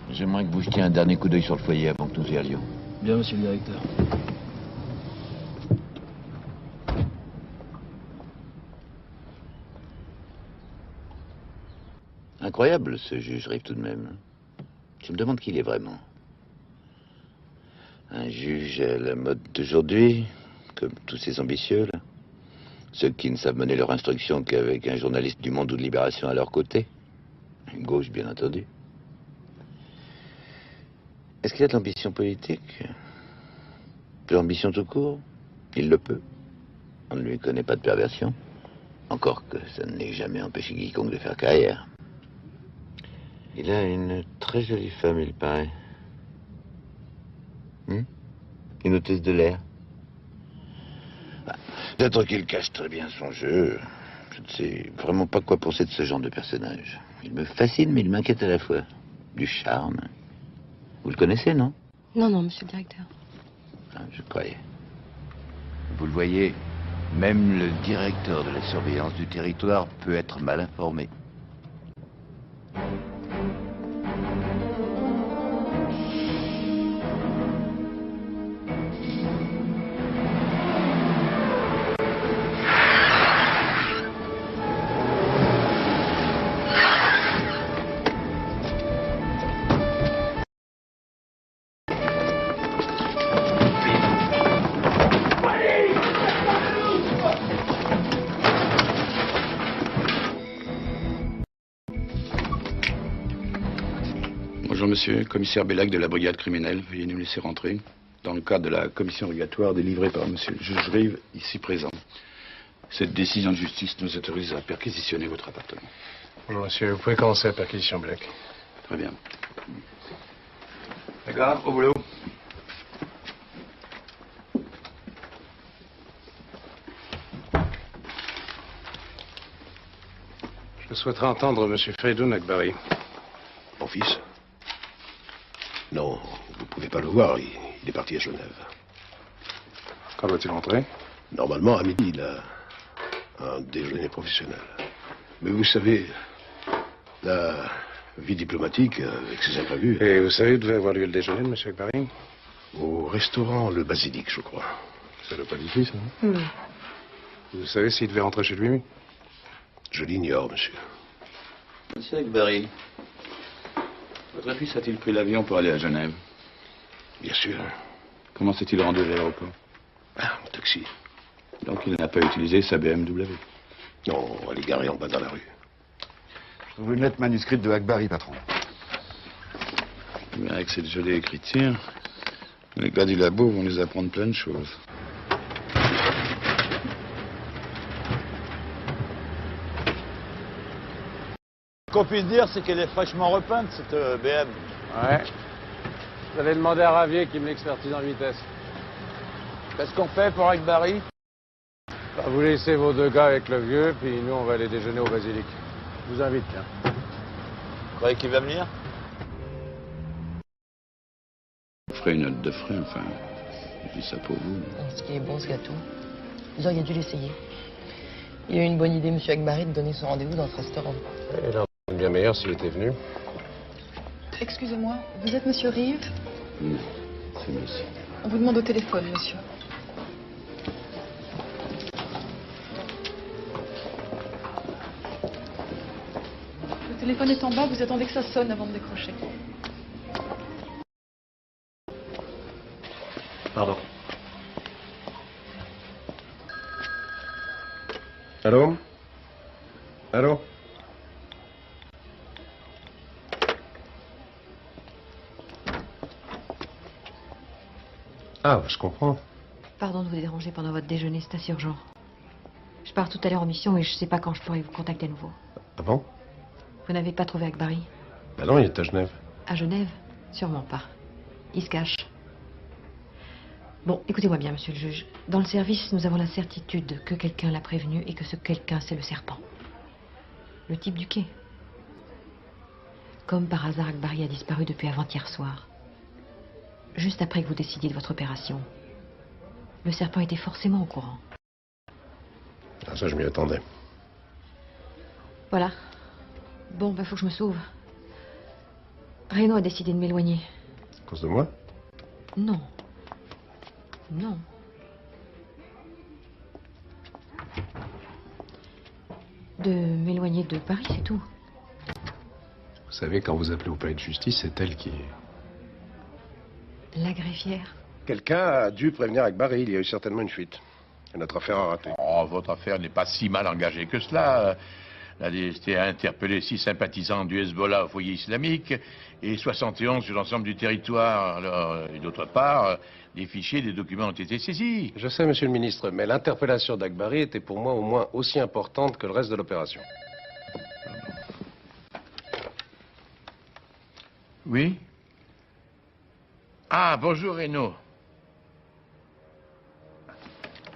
j'aimerais que vous jetiez un dernier coup d'œil sur le foyer avant que nous y allions. Bien, monsieur le directeur. Incroyable, ce juge Rive, tout de même. Je me demande qui il est vraiment. Un juge à la mode d'aujourd'hui, comme tous ces ambitieux, là. Ceux qui ne savent mener leur instruction qu'avec un journaliste du Monde ou de Libération à leur côté. Une gauche, bien entendu. Est-ce qu'il a de l'ambition politique? De l'ambition tout court? Il le peut. On ne lui connaît pas de perversion. Encore que ça ne l'ait jamais empêché quiconque de faire carrière. Il a une très jolie femme, il paraît. Une hôtesse de l'air. Peut-être qu'il cache très bien son jeu. Je ne sais vraiment pas quoi penser de ce genre de personnage. Il me fascine, mais il m'inquiète à la fois. Du charme. Vous le connaissez, non? Non, non, monsieur le directeur. Ah, je croyais. Vous le voyez, même le directeur de la surveillance du territoire peut être mal informé. Bonjour monsieur, commissaire Bellac de la brigade criminelle. Veuillez nous laisser rentrer dans le cadre de la commission rogatoire délivrée par monsieur le juge Rive, ici présent. Cette décision de justice nous autorise à perquisitionner votre appartement. Bonjour monsieur, vous pouvez commencer la perquisition, Bellac. Très bien. D'accord, au boulot. Je souhaiterais entendre monsieur Feridoun Akbari. Mon fils? Non, vous ne pouvez pas le voir, il est parti à Genève. Quand va-t-il rentrer? Normalement, à midi, il a un déjeuner professionnel. Mais vous savez, la vie diplomatique, avec ses imprévus... Et vous savez où devait avoir lieu le déjeuner de monsieur Akbari? Au restaurant Le Basilic, je crois. Ça doit pas difficile, ça, non? Vous savez s'il devait rentrer chez lui? Je l'ignore, monsieur. Monsieur Akbari, votre fils a-t-il pris l'avion pour aller à Genève? Bien sûr. Comment s'est-il rendu à l'aéroport? Ah, un taxi. Donc il n'a pas utilisé sa BMW? Non, elle est garée en bas dans la rue. Je trouve une lettre manuscrite de Akbari, patron. Avec cette jolie écriture, les gars du labo vont nous apprendre plein de choses. Ce qu'on puisse dire, c'est qu'elle est fraîchement repeinte, cette BM. Ouais. Vous allez demander à Ravier qui me l'expertise en vitesse. Qu'est-ce qu'on fait pour Akbari? Bah, vous laissez vos deux gars avec le vieux, puis nous, on va aller déjeuner au Basilic. Je vous invite, tiens. Vous croyez qu'il va venir? Je ferai une note de frais, enfin. Je dis ça pour vous. Ce qui est bon, ce gâteau. Vous auriez dû l'essayer. Il a eu une bonne idée, monsieur Akbari, de donner son rendez-vous dans ce restaurant. Il aurait été bien meilleur s'il était venu. Excusez-moi, vous êtes monsieur Rive? Non, c'est monsieur. On vous demande au téléphone, monsieur. Le téléphone est en bas, vous attendez que ça sonne avant de décrocher. Pardon. Allô? Allô? Ah, je comprends. Pardon de vous déranger pendant votre déjeuner, c'est assez urgent. Je pars tout à l'heure en mission et je sais pas quand je pourrai vous contacter à nouveau. Ah bon? Vous n'avez pas trouvé Akbari? Bah non, il est à Genève. À Genève? Sûrement pas. Il se cache. Bon, écoutez-moi bien, monsieur le juge. Dans le service, nous avons la certitude que quelqu'un l'a prévenu et que ce quelqu'un, c'est le serpent. Le type du quai. Comme par hasard, Akbari a disparu depuis avant-hier soir. Juste après que vous décidiez de votre opération. Le serpent était forcément au courant. Ah, ça, je m'y attendais. Voilà. Bon, bah faut que je me sauve. Reno a décidé de m'éloigner. À cause de moi? Non. Non. De m'éloigner de Paris, c'est tout. Vous savez, quand vous appelez au palais de justice, c'est elle qui... La greffière. Quelqu'un a dû prévenir Akbari, il y a eu certainement une fuite. Et notre affaire a raté. Oh, votre affaire n'est pas si mal engagée que cela. La DST a interpellé 6 sympathisants du Hezbollah au foyer islamique et 71 sur l'ensemble du territoire. Alors, et d'autre part, des fichiers, des documents ont été saisis. Je sais, monsieur le ministre, mais l'interpellation d'Akbari était pour moi au moins aussi importante que le reste de l'opération. Oui? Ah, bonjour, Reno.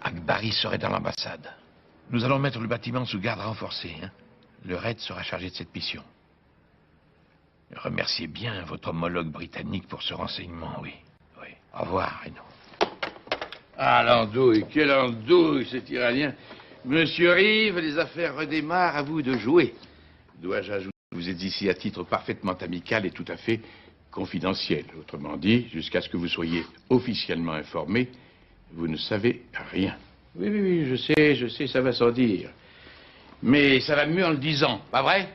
Akbari serait dans l'ambassade. Nous allons mettre le bâtiment sous garde renforcée. Hein. Le RAID sera chargé de cette mission. Remerciez bien votre homologue britannique pour ce renseignement, oui. Oui. Au revoir, Reno. Ah, l'andouille, quelle andouille, cet Iranien. Monsieur Rive, les affaires redémarrent, à vous de jouer. Dois-je ajouter que vous êtes ici à titre parfaitement amical et tout à fait confidentiel. Autrement dit, jusqu'à ce que vous soyez officiellement informé, vous ne savez rien. Oui, oui, oui, je sais, ça va sans dire. Mais ça va mieux en le disant, pas vrai?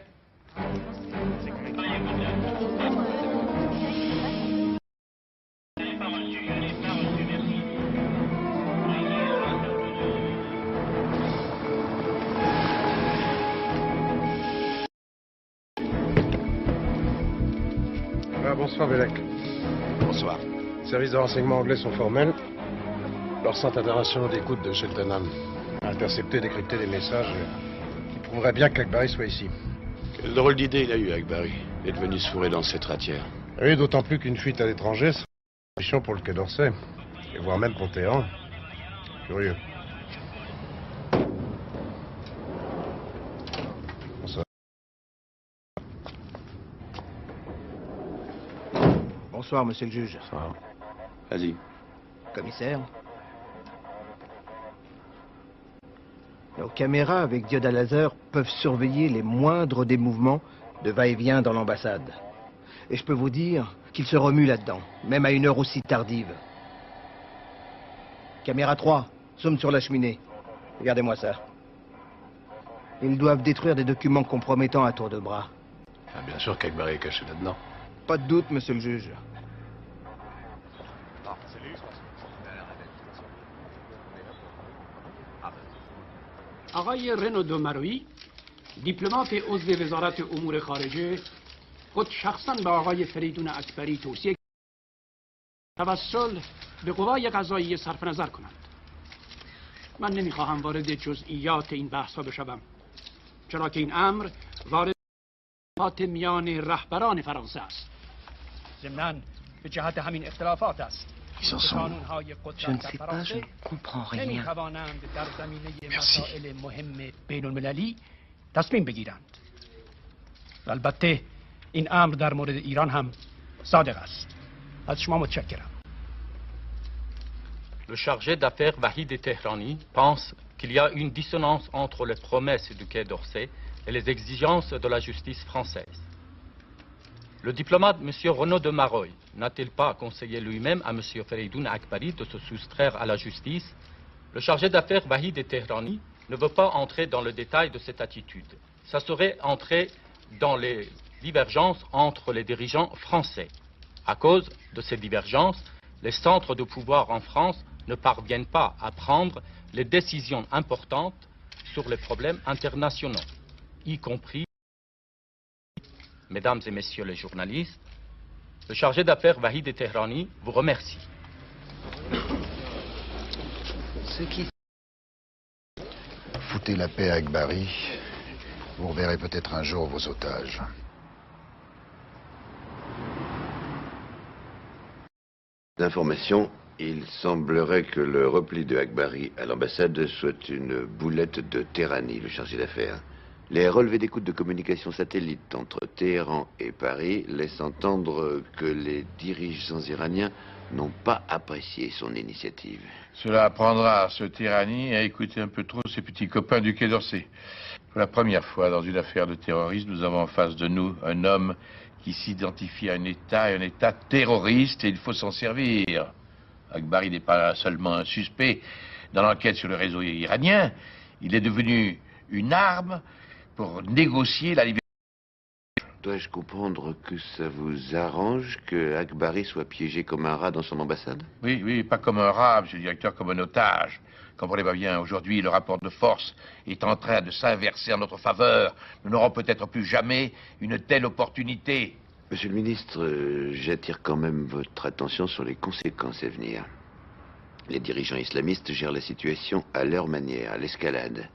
Ah, bonsoir, Bellec. Bonsoir. Les services de renseignement anglais sont formels. Leur centre d'intervention d'écoute de Cheltenham a intercepté et décrypté des messages qui prouveraient bien qu'Akbari soit ici. Quelle drôle d'idée il a eu, Akbari, d'être venu se fourrer dans cette ratière. Oui, d'autant plus qu'une fuite à l'étranger serait une mission pour le Quai d'Orsay, et voire même pour Téhéran. Curieux. Bonsoir. Bonsoir, monsieur le juge. Bonsoir. Vas-y. Commissaire. Nos caméras avec diode à laser peuvent surveiller les moindres des mouvements de va-et-vient dans l'ambassade. Et je peux vous dire qu'ils se remuent là-dedans, même à une heure aussi tardive. Caméra 3, zoom sur la cheminée. Regardez-moi ça. Ils doivent détruire des documents compromettants à tour de bras. Ah, bien sûr qu'Akbari est caché là-dedans. Pas de doute, monsieur le juge. آقای رنو دومروی دیپلمات عضو وزارت امور خارجه خود شخصا به آقای فریدون اکبری توصیه توسل به قوای قضاییه صرف نظر کنند. من نمیخواهم وارد جزئیات این بحث ها بشوم چرا که این امر وارد میان رهبران فرانسه است. ضمناً به جهت همین اختلافات است. Je ne sais pas, je ne comprends rien. نمیتوانند در زمینه مسائل مهم بین المللی تصمیم بگیرند. البته این امر در مورد ایران هم صادق است. از شما متشکرم. Le chargé d'affaires Vahid Tehrani pense qu'il y a une dissonance entre les promesses du Quai d'Orsay et les exigences de la justice française. Le diplomate M. Renaud de Maroy n'a-t-il pas conseillé lui-même à M. Feridoun Akbari de se soustraire à la justice? Le chargé d'affaires Vahid Tehrani ne veut pas entrer dans le détail de cette attitude. Ça serait entrer dans les divergences entre les dirigeants français. À cause de ces divergences, les centres de pouvoir en France ne parviennent pas à prendre les décisions importantes sur les problèmes internationaux, y compris, mesdames et messieurs les journalistes, le chargé d'affaires Vahid Tehrani vous remercie. Foutez la paix à Akbari. Vous reverrez peut-être un jour vos otages. D'information, il semblerait que le repli de Akbari à l'ambassade soit une boulette de Tehrani, le chargé d'affaires. Les relevés d'écoute de communication satellite entre Téhéran et Paris laissent entendre que les dirigeants iraniens n'ont pas apprécié son initiative. Cela apprendra ce Tehrani à écouter un peu trop ses petits copains du Quai d'Orsay. Pour la première fois dans une affaire de terrorisme, nous avons en face de nous un homme qui s'identifie à un État terroriste, et il faut s'en servir. Agbari n'est pas seulement un suspect dans l'enquête sur le réseau iranien, il est devenu une arme pour négocier la liberté. Dois-je comprendre que ça vous arrange que Agbari soit piégé comme un rat dans son ambassade? Oui, pas comme un rat, monsieur le directeur, comme un otage. Comprenez-moi bien, aujourd'hui, le rapport de force est en train de s'inverser en notre faveur. Nous n'aurons peut-être plus jamais une telle opportunité. Monsieur le ministre, j'attire quand même votre attention sur les conséquences à venir. Les dirigeants islamistes gèrent la situation à leur manière, à l'escalade.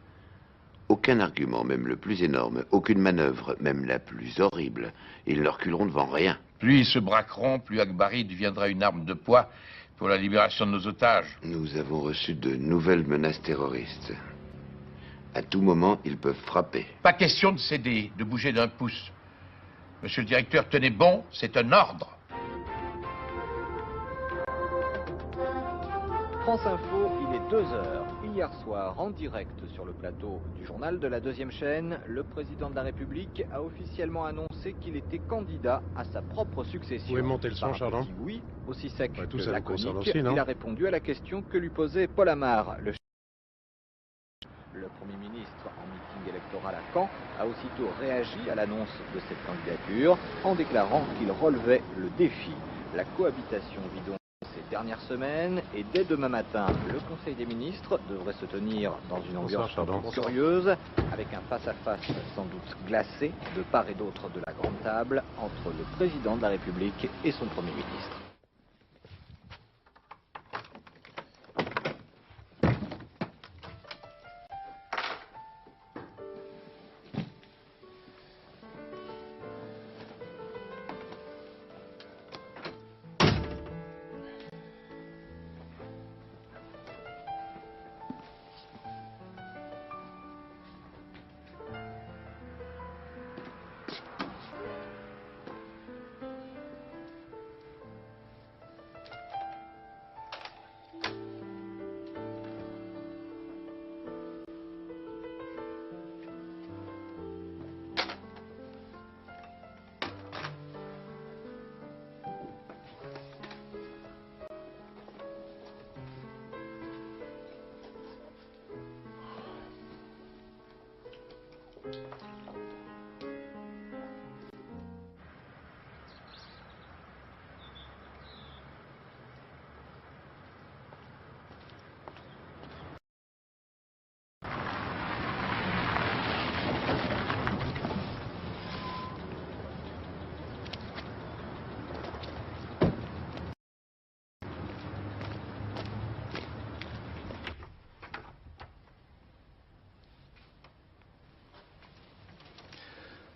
Aucun argument, même le plus énorme, aucune manœuvre, même la plus horrible, ils ne reculeront devant rien. Plus ils se braqueront, plus Agbari deviendra une arme de poids pour la libération de nos otages. Nous avons reçu de nouvelles menaces terroristes. À tout moment, ils peuvent frapper. Pas question de céder, de bouger d'un pouce. Monsieur le directeur, tenez bon, c'est un ordre. France Info, il est 2h. Hier soir, en direct sur le plateau du journal de la deuxième chaîne, le président de la République a officiellement annoncé qu'il était candidat à sa propre succession. Vous pouvez monter le son, Chardin? Oui, aussi sec tout que ça nous concerne aussi, laconique, non? il a répondu à la question que lui posait Paul Amar. Le Premier ministre, en meeting électoral à Caen, a aussitôt réagi à l'annonce de cette candidature en déclarant qu'il relevait le défi. La cohabitation vit donc ces dernières semaines, et dès demain matin, le Conseil des ministres devrait se tenir dans une ambiance curieuse, avec un face-à-face sans doute glacé de part et d'autre de la grande table entre le président de la République et son Premier ministre.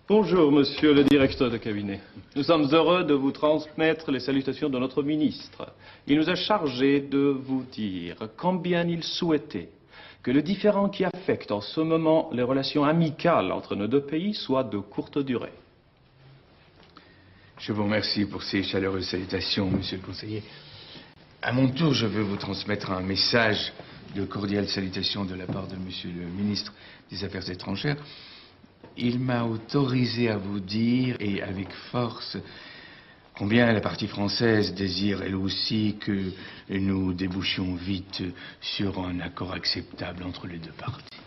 Bonjour, monsieur le directeur de cabinet. Nous sommes heureux de vous transmettre les salutations de notre ministre. Il nous a chargé de vous dire combien il souhaitait que le différend qui affecte en ce moment les relations amicales entre nos deux pays soit de courte durée. Je vous remercie pour ces chaleureuses salutations, monsieur le conseiller. À mon tour, je veux vous transmettre un message de cordiales salutations de la part de monsieur le ministre des Affaires étrangères. Il m'a autorisé à vous dire, et avec force, combien la partie française désire elle aussi que nous débouchions vite sur un accord acceptable entre les deux parties.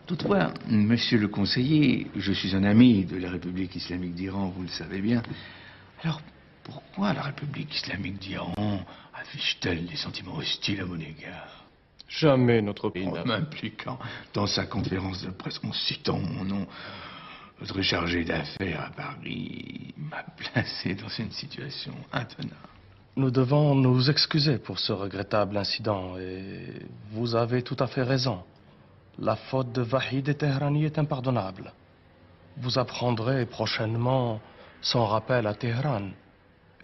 Toutefois, monsieur le conseiller, je suis un ami de la République islamique d'Iran, vous le savez bien. Alors, pourquoi la République islamique d'Iran affiche-t-elle des sentiments hostiles à mon égard? Jamais notre pays n'a... M'impliquant dans sa conférence de presse en citant mon nom, votre chargé d'affaires à Paris m'a placé dans une situation intenable. Nous devons nous excuser pour ce regrettable incident et vous avez tout à fait raison. La faute de Vahid et Tehrani est impardonnable. Vous apprendrez prochainement son rappel à Téhéran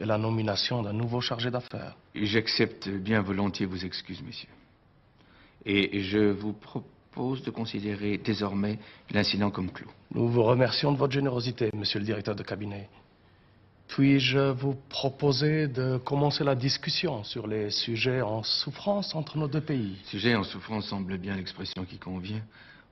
et la nomination d'un nouveau chargé d'affaires. J'accepte bien volontiers vos excuses, messieurs. Et je vous propose de considérer désormais l'incident comme clos. Nous vous remercions de votre générosité, monsieur le directeur de cabinet. Puis-je vous proposer de commencer la discussion sur les sujets en souffrance entre nos deux pays? Sujet en souffrance semble bien l'expression qui convient.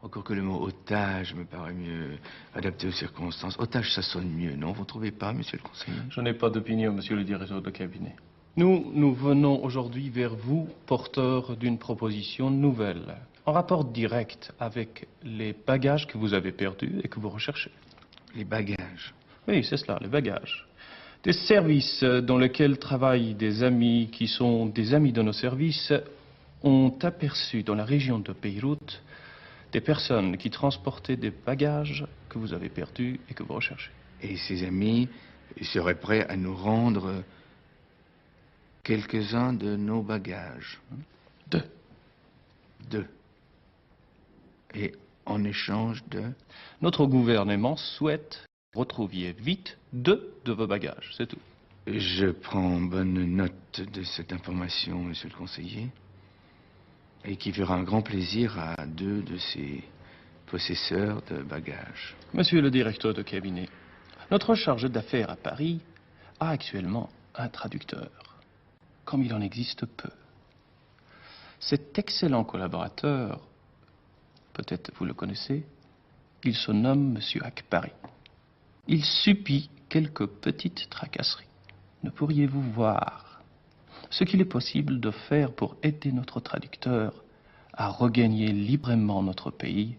Encore que le mot otage me paraît mieux adapté aux circonstances. Otage, ça sonne mieux, non? Vous ne trouvez pas, monsieur le conseiller? Je n'ai pas d'opinion, monsieur le directeur de cabinet. Nous venons aujourd'hui vers vous, porteurs d'une proposition nouvelle, en rapport direct avec les bagages que vous avez perdus et que vous recherchez. Les bagages? Oui, c'est cela, les bagages. Des services dans lesquels travaillent des amis qui sont des amis de nos services ont aperçu dans la région de Beyrouth des personnes qui transportaient des bagages que vous avez perdus et que vous recherchez. Et ces amis seraient prêts à nous rendre quelques-uns de nos bagages? Deux. Et en échange de... Notre gouvernement souhaite que vous retrouviez vite 2 de vos bagages, c'est tout. Je prends bonne note de cette information, monsieur le conseiller, et qui fera un grand plaisir à 2 de ces possesseurs de bagages. Monsieur le directeur de cabinet, notre chargé d'affaires à Paris a actuellement un traducteur, comme il en existe peu. Cet excellent collaborateur, peut-être vous le connaissez, il se nomme Monsieur Akbari. Il subit quelques petites tracasseries. Ne pourriez-vous voir ce qu'il est possible de faire pour aider notre traducteur à regagner librement notre pays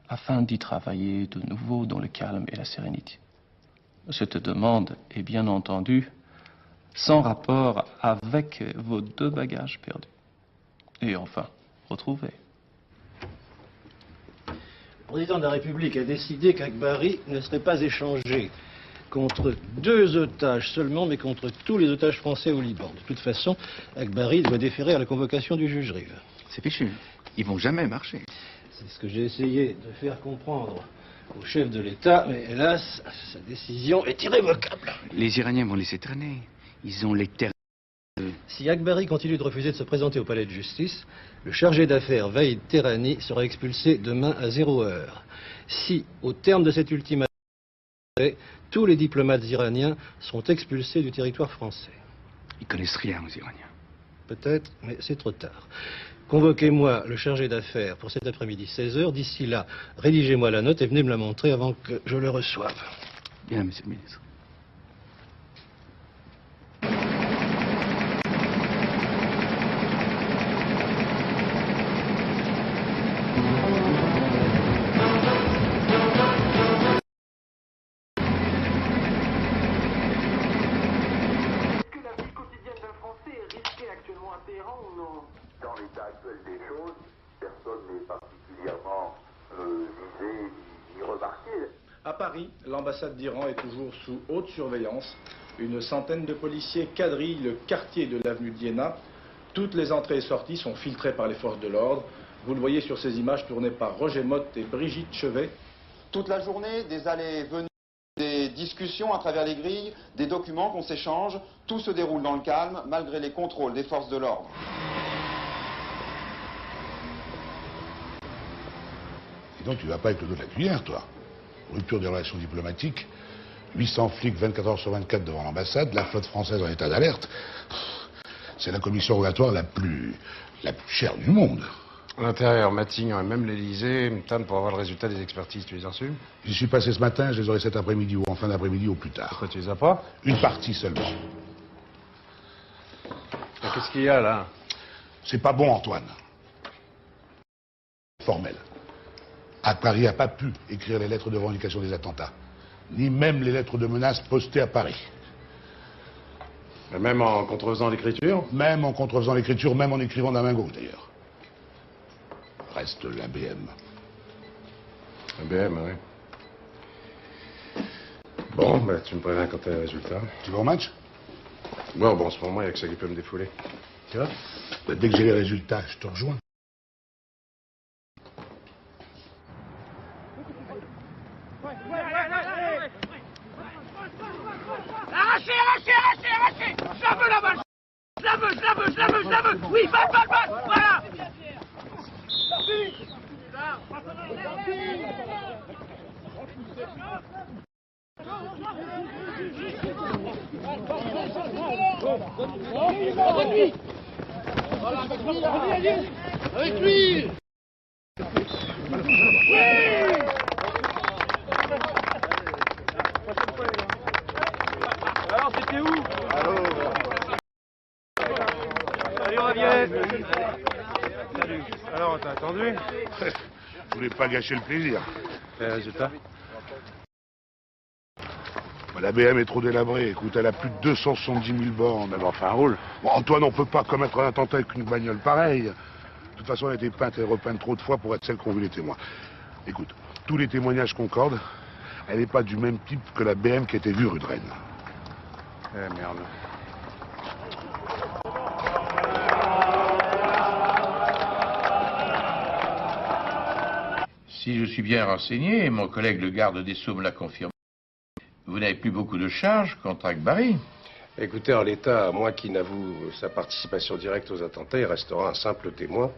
afin d'y travailler de nouveau dans le calme et la sérénité? Cette demande est bien entendu sans rapport avec vos 2 bagages perdus. Et enfin, retrouvés. Le président de la République a décidé qu'Akbari ne serait pas échangé contre 2 otages seulement, mais contre tous les otages français au Liban. De toute façon, Akbari doit déférer à la convocation du juge Rive. C'est fichu. Ils vont jamais marcher. C'est ce que j'ai essayé de faire comprendre au chef de l'État, mais hélas, sa décision est irrévocable. Les Iraniens vont laisser traîner. Ils ont les terres. Si Akbari continue de refuser de se présenter au palais de justice, le chargé d'affaires Vaïd Terrani sera expulsé demain à 0 heure. Si, au terme de cet ultimatum, tous les diplomates iraniens sont expulsés du territoire français. Ils connaissent rien aux Iraniens. Peut-être, mais c'est trop tard. Convoquez-moi le chargé d'affaires pour cet après-midi 16 heures. D'ici là, rédigez-moi la note et venez me la montrer avant que je le reçoive. Bien, monsieur le ministre. Dans l'état actuel des choses, personne n'est particulièrement visé ni remarqué. À Paris, l'ambassade d'Iran est toujours sous haute surveillance. Une centaine de policiers quadrillent le quartier de l'avenue d'Iéna. Toutes les entrées et sorties sont filtrées par les forces de l'ordre. Vous le voyez sur ces images tournées par Roger Motte et Brigitte Chevet. Toute la journée, des allées et venues, des discussions à travers les grilles, des documents qu'on s'échange. Tout se déroule dans le calme, malgré les contrôles des forces de l'ordre. Donc tu vas pas avec le dos de la cuillère, toi. Rupture des relations diplomatiques, 800 flics 24 heures sur 24 devant l'ambassade, la flotte française en état d'alerte. C'est la commission rogatoire la plus chère du monde. À l'intérieur, Matignon et même l'Élysée me tannent pour avoir le résultat des expertises. Tu les as reçus? J'y suis passé ce matin, je les aurai cet après-midi ou en fin d'après-midi ou plus tard. Pourquoi tu les as pas? Une partie seulement. Qu'est-ce qu'il y a là? C'est pas bon, Antoine. Formel. Akbari n'a pas pu écrire les lettres de revendication des attentats, ni même les lettres de menaces postées à Paris. Mais même en contrefaisant l'écriture? Même en contrefaisant l'écriture, même en écrivant d'un main gauche d'ailleurs. Reste l'ABM. ABM, oui. Bon, bah, tu me préviens quand t'as les résultats. Tu vas au match? Bon, en ce moment, il n'y a que ça qui peut me défouler. Tu vois? Bah, dès que j'ai les résultats, je te rejoins. Arrachez! Je la veux la balle! Je la veux! Oui, balle! Voilà! Avec lui! Alors, c'était où? Salut, Ravier. Salut. Alors, t'as attendu? Je voulais pas gâcher le plaisir. Et résultat? La BM est trop délabrée. Écoute, elle a plus de 270 000 bornes. Mais bon, enfin, roule. Bon, Antoine, on peut pas commettre un attentat avec une bagnole pareille. De toute façon, elle a été peinte et repeinte trop de fois pour être celle qu'ont vu les témoins. Écoute, tous les témoignages concordent. Elle n'est pas du même type que la BM qui a été vue rue de Rennes. Eh merde. Si je suis bien renseigné, et mon collègue le garde des Sceaux me l'a confirmé, vous n'avez plus beaucoup de charges contre Akbari. Écoutez, en l'état, à moins qu'il n'avoue sa participation directe aux attentats, il restera un simple témoin,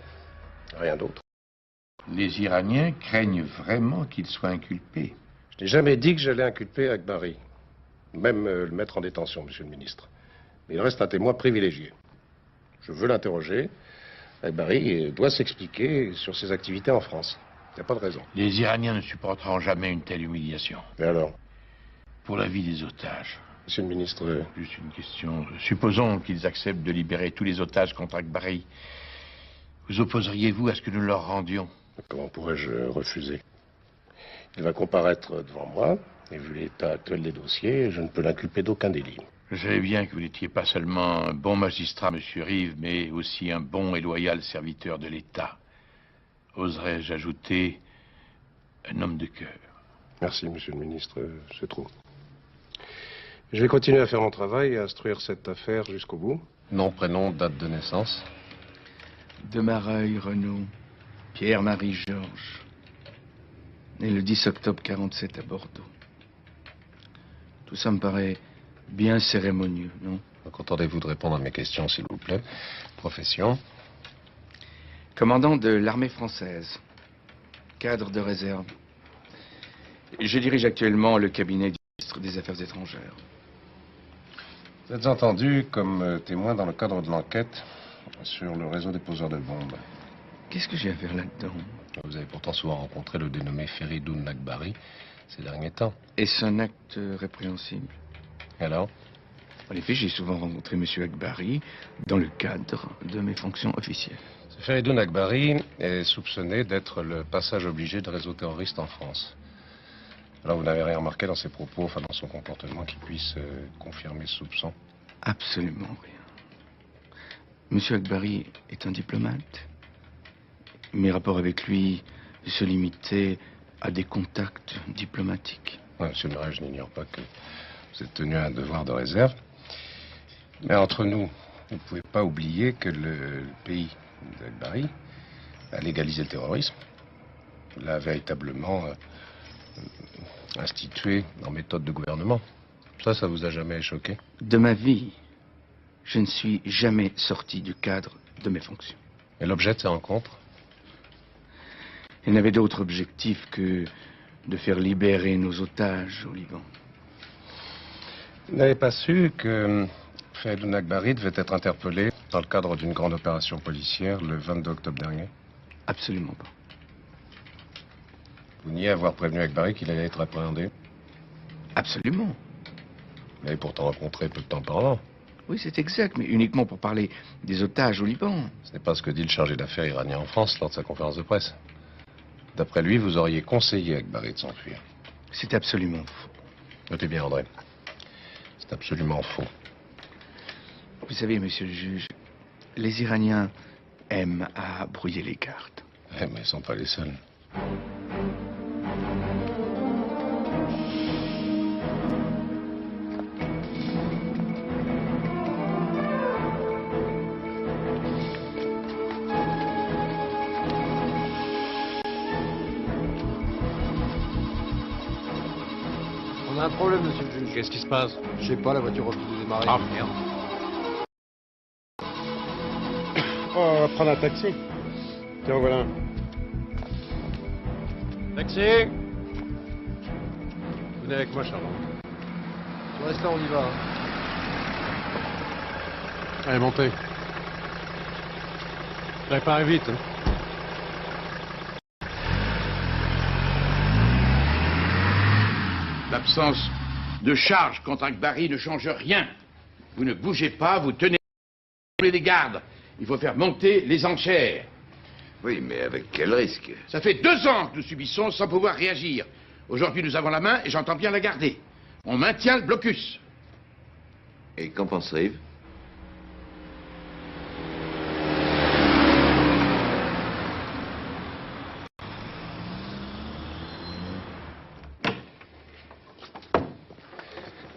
rien d'autre. Les Iraniens craignent vraiment qu'il soit inculpé. Je n'ai jamais dit que j'allais inculper Akbari, même le mettre en détention, monsieur le ministre. Mais il reste un témoin privilégié. Je veux l'interroger. Akbari doit s'expliquer sur ses activités en France. Il n'y a pas de raison. Les Iraniens ne supporteront jamais une telle humiliation. Et alors? Pour la vie des otages. Monsieur le ministre... Juste une question. Supposons qu'ils acceptent de libérer tous les otages contre Akbari. Vous opposeriez-vous à ce que nous leur rendions? Comment pourrais-je refuser? Il va comparaître devant moi, et vu l'état actuel des dossiers, je ne peux l'inculper d'aucun délit. Je savais bien que vous n'étiez pas seulement un bon magistrat, monsieur Rive, mais aussi un bon et loyal serviteur de l'État. Oserais-je ajouter un homme de cœur? Merci, monsieur le ministre, c'est trop. Je vais continuer à faire mon travail et à instruire cette affaire jusqu'au bout. Nom, prénom, date de naissance. Demareuil, Renaud, Pierre-Marie Georges, né le 10 octobre 47 à Bordeaux. Tout ça me paraît bien cérémonieux, non? Contentez-vous de répondre à mes questions, s'il vous plaît. Profession? Commandant de l'armée française, cadre de réserve. Je dirige actuellement le cabinet du ministre des Affaires étrangères. Vous êtes entendu comme témoin dans le cadre de l'enquête sur le réseau des poseurs de bombes. Qu'est-ce que j'ai à faire là-dedans? Vous avez pourtant souvent rencontré le dénommé Feridoun Akbari ces derniers temps. Est-ce un acte répréhensible? Et alors? En effet, j'ai souvent rencontré M. Akbari dans le cadre de mes fonctions officielles. Ce Feridoun Akbari est soupçonné d'être le passage obligé de réseaux terroristes en France. Alors vous n'avez rien remarqué dans ses propos, enfin dans son comportement qui puisse confirmer ce soupçon? Absolument rien. M. Akbari est un diplomate. Mes rapports avec lui se limitaient à des contacts diplomatiques. Ouais, monsieur le maire, je n'ignore pas que vous êtes tenu à un devoir de réserve. Mais entre nous, vous ne pouvez pas oublier que le pays d'Akbari a légalisé le terrorisme, l'a véritablement institué en méthode de gouvernement. Ça vous a jamais choqué? De ma vie, je ne suis jamais sorti du cadre de mes fonctions. Et l'objet de ces rencontres? Il n'avait d'autre objectif que de faire libérer nos otages au Liban. Vous n'avez pas su que Feridoun Akbari devait être interpellé dans le cadre d'une grande opération policière le 22 octobre dernier? Absolument pas. Vous niez avoir prévenu Akbari qu'il allait être appréhendé? Absolument. Vous l'avez pourtant rencontré peu de temps auparavant. Oui, c'est exact, mais uniquement pour parler des otages au Liban. Ce n'est pas ce que dit le chargé d'affaires iranien en France lors de sa conférence de presse. D'après lui, vous auriez conseillé à Akbari de s'enfuir. C'est absolument faux. Notez bien, André. C'est absolument faux. Vous savez, monsieur le juge, les Iraniens aiment à brouiller les cartes. Mais ils ne sont pas les seuls. On a un problème, monsieur le juge. Qu'est-ce qui se passe? Je sais pas, la voiture refuse de démarrer. Ah merde. On va prendre un taxi. Tiens, voilà. Taxi. Venez avec moi, Charles. Tu restes là, on y va. Hein. Allez, montez. Préparez vite. L'absence de charge contre Akbari ne change rien. Vous ne bougez pas, vous tenez les gardes. Il faut faire monter les enchères. Oui, mais avec quel risque? Ça fait 2 ans que nous subissons sans pouvoir réagir. Aujourd'hui, nous avons la main et j'entends bien la garder. On maintient le blocus. Et qu'en pense Rive?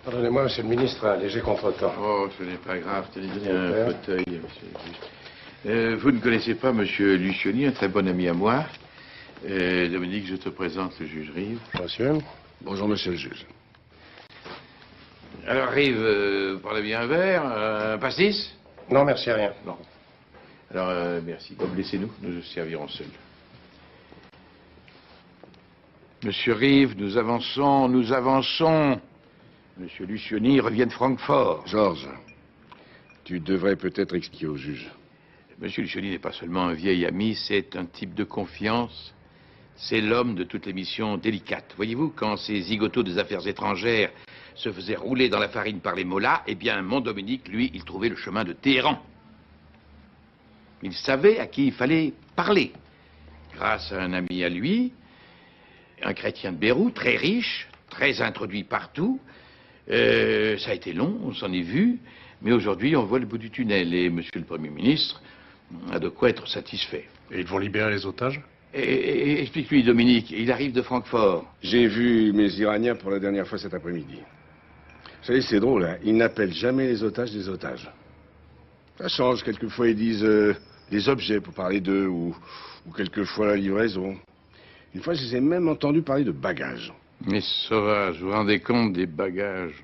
Pardonnez-moi, monsieur le ministre, un léger contretemps. Oh, ce n'est pas grave, tenez, donnez un fauteuil, monsieur le juge. Vous ne connaissez pas monsieur Lucioni, un très bon ami à moi. Dominique, je te présente le juge Rive. Monsieur. Bonjour, monsieur le juge. Alors, Rive, vous parlez bien un verre, un pastis? Non, merci, rien. Non. Alors, merci. Comme laissez-nous, nous servirons seuls. Monsieur Rive, nous avançons, nous avançons. Monsieur Lucioni revient de Francfort. Georges, tu devrais peut-être expliquer au juge. Monsieur Lucioni n'est pas seulement un vieil ami, c'est un type de confiance. C'est l'homme de toutes les missions délicates. Voyez-vous, quand ces zigotos des affaires étrangères se faisaient rouler dans la farine par les mollahs, eh bien, mon Dominique, lui, il trouvait le chemin de Téhéran. Il savait à qui il fallait parler. Grâce à un ami à lui, un chrétien de Beyrouth, très riche, très introduit partout. Ça a été long, on s'en est vu, mais aujourd'hui, on voit le bout du tunnel. Et monsieur le Premier ministre a de quoi être satisfait. Et ils vont libérer les otages? Et explique-lui, Dominique, il arrive de Francfort. J'ai vu mes Iraniens pour la dernière fois cet après-midi. Vous savez, c'est drôle, hein, ils n'appellent jamais les otages des otages. Ça change, quelquefois ils disent des objets pour parler d'eux, ou quelquefois la livraison. Une fois, je les ai même entendus parler de bagages. Mais sauvage, vous vous rendez compte des bagages?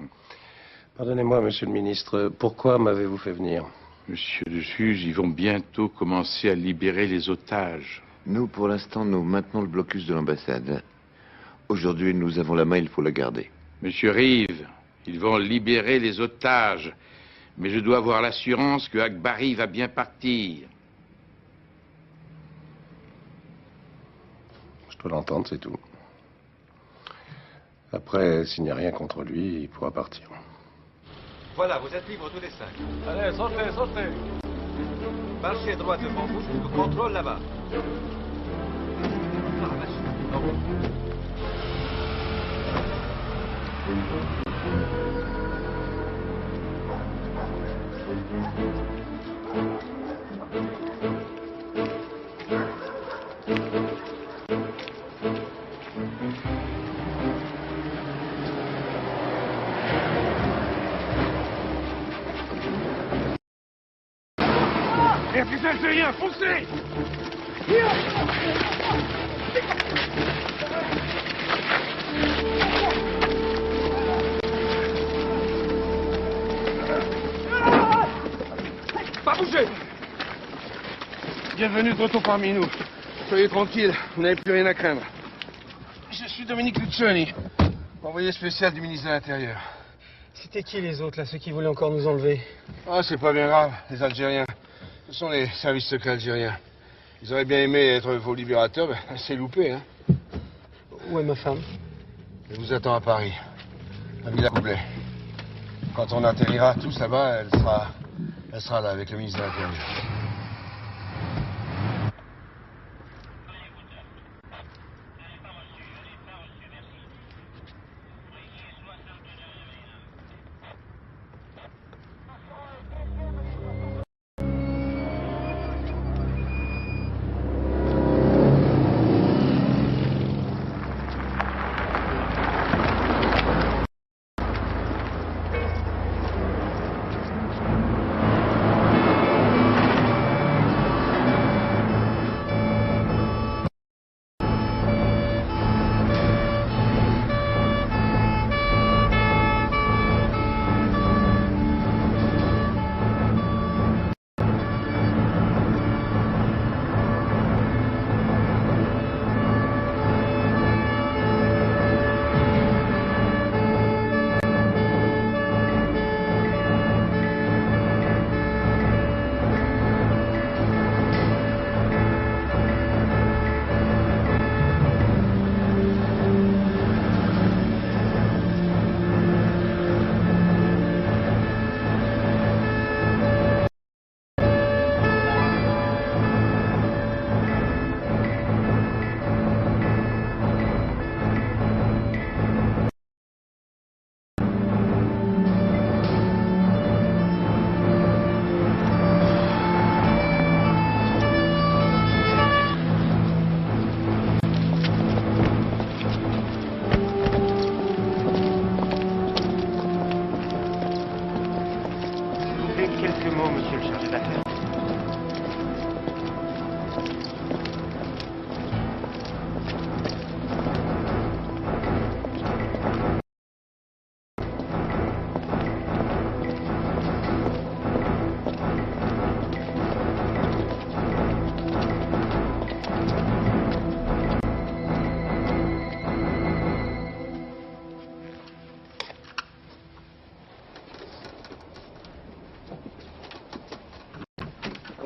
Pardonnez-moi, monsieur le ministre, pourquoi m'avez-vous fait venir? Monsieur le juge, ils vont bientôt commencer à libérer les otages. Nous, pour l'instant, nous maintenons le blocus de l'ambassade. Aujourd'hui, nous avons la main, il faut la garder. Monsieur Rive, ils vont libérer les otages. Mais je dois avoir l'assurance que Akbari va bien partir. Je dois l'entendre, c'est tout. Après, s'il n'y a rien contre lui, il pourra partir. Voilà, vous êtes libres tous les 5. Allez, sortez, sortez. Marchez droit devant vous, je vous contrôle là-bas. Ah, vache. Les Algériens, foncez! Pas bouger! Bienvenue de retour parmi nous. Soyez tranquille, vous n'avez plus rien à craindre. Je suis Dominique Lucioni, envoyé spécial du ministre de l'Intérieur. C'était qui les autres, là, ceux qui voulaient encore nous enlever? Ah, c'est pas bien grave, les Algériens. Ce sont les services secrets algériens. Ils auraient bien aimé être vos libérateurs, mais c'est loupé, hein. Où est ma femme? Elle vous attend à Paris, à Villa Coublet. Quand on atterrira tous là-bas, elle sera là avec le ministre de l'Intérieur.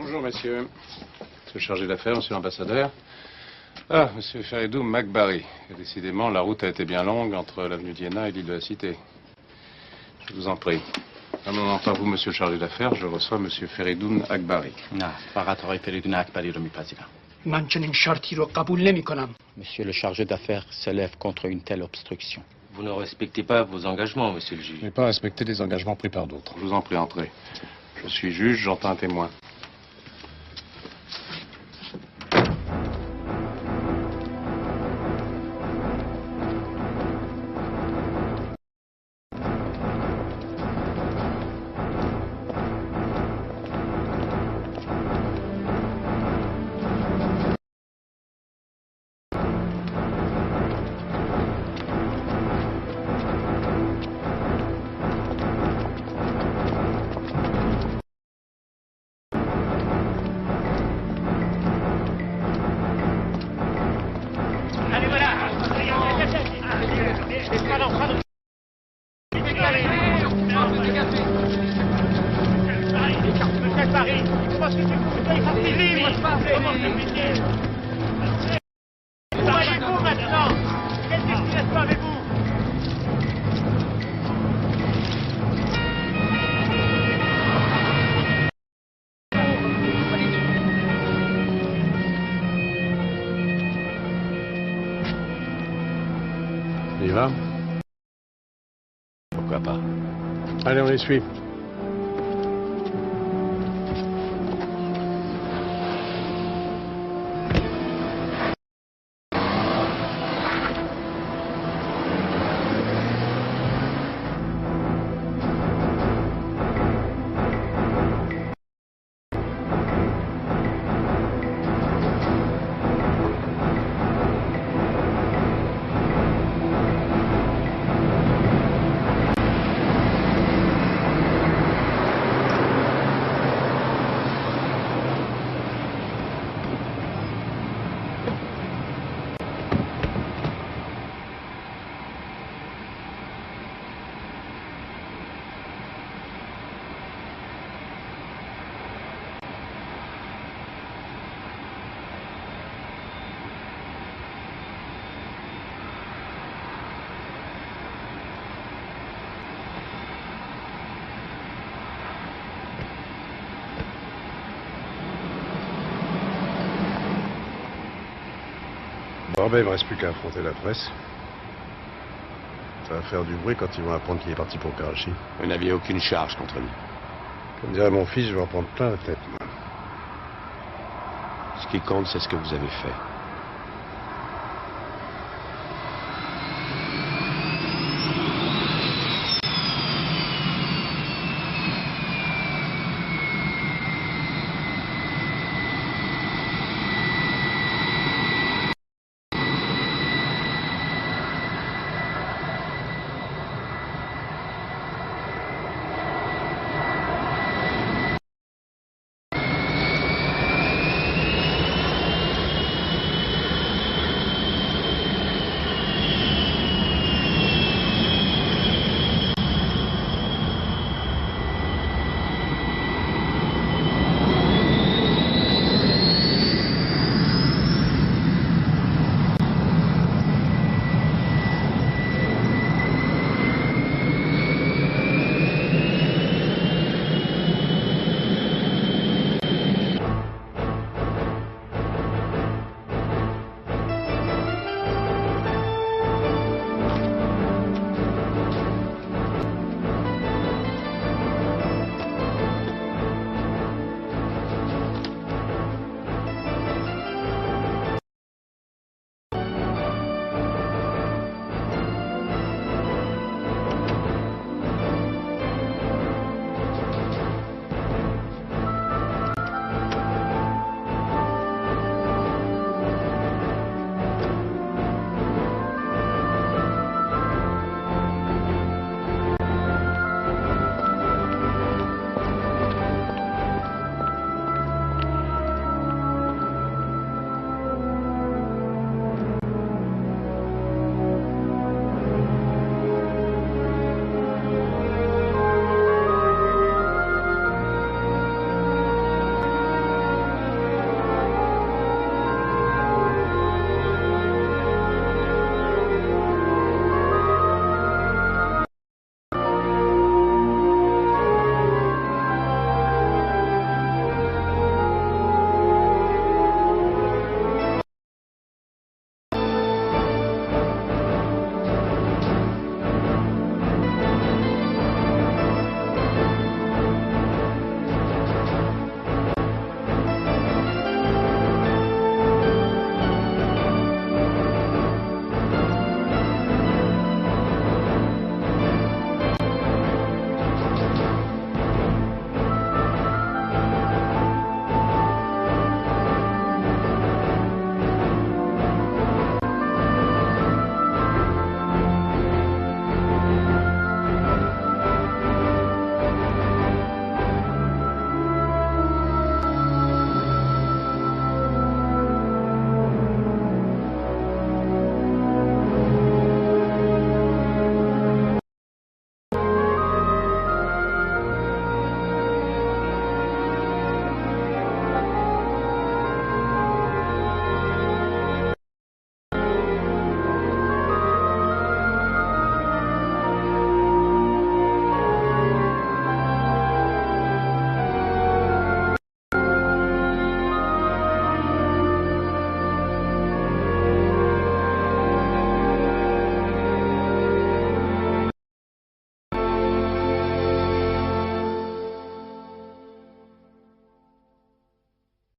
Bonjour, messieurs. Monsieur le chargé d'affaires, monsieur l'ambassadeur. Ah, monsieur Feridou Magbari. Décidément, la route a été bien longue entre l'avenue d'Iéna et l'île de la Cité. Je vous en prie. Non, pas vous, monsieur le chargé d'affaires. Je reçois monsieur Feridoun Akbari. Monsieur le chargé d'affaires s'élève contre une telle obstruction. Vous ne respectez pas vos engagements, monsieur le juge. Je n'ai pas respecté les engagements pris par d'autres. Je vous en prie, entrez. Je suis juge, j'entends un témoin. On y va? Pourquoi pas? Allez, on les suit. Bon, ben, il me reste plus qu'à affronter la presse. Ça va faire du bruit quand ils vont apprendre qu'il est parti pour Karachi. Vous n'aviez aucune charge contre lui. Comme dirait mon fils, je vais en prendre plein la tête, moi. Ce qui compte, c'est ce que vous avez fait.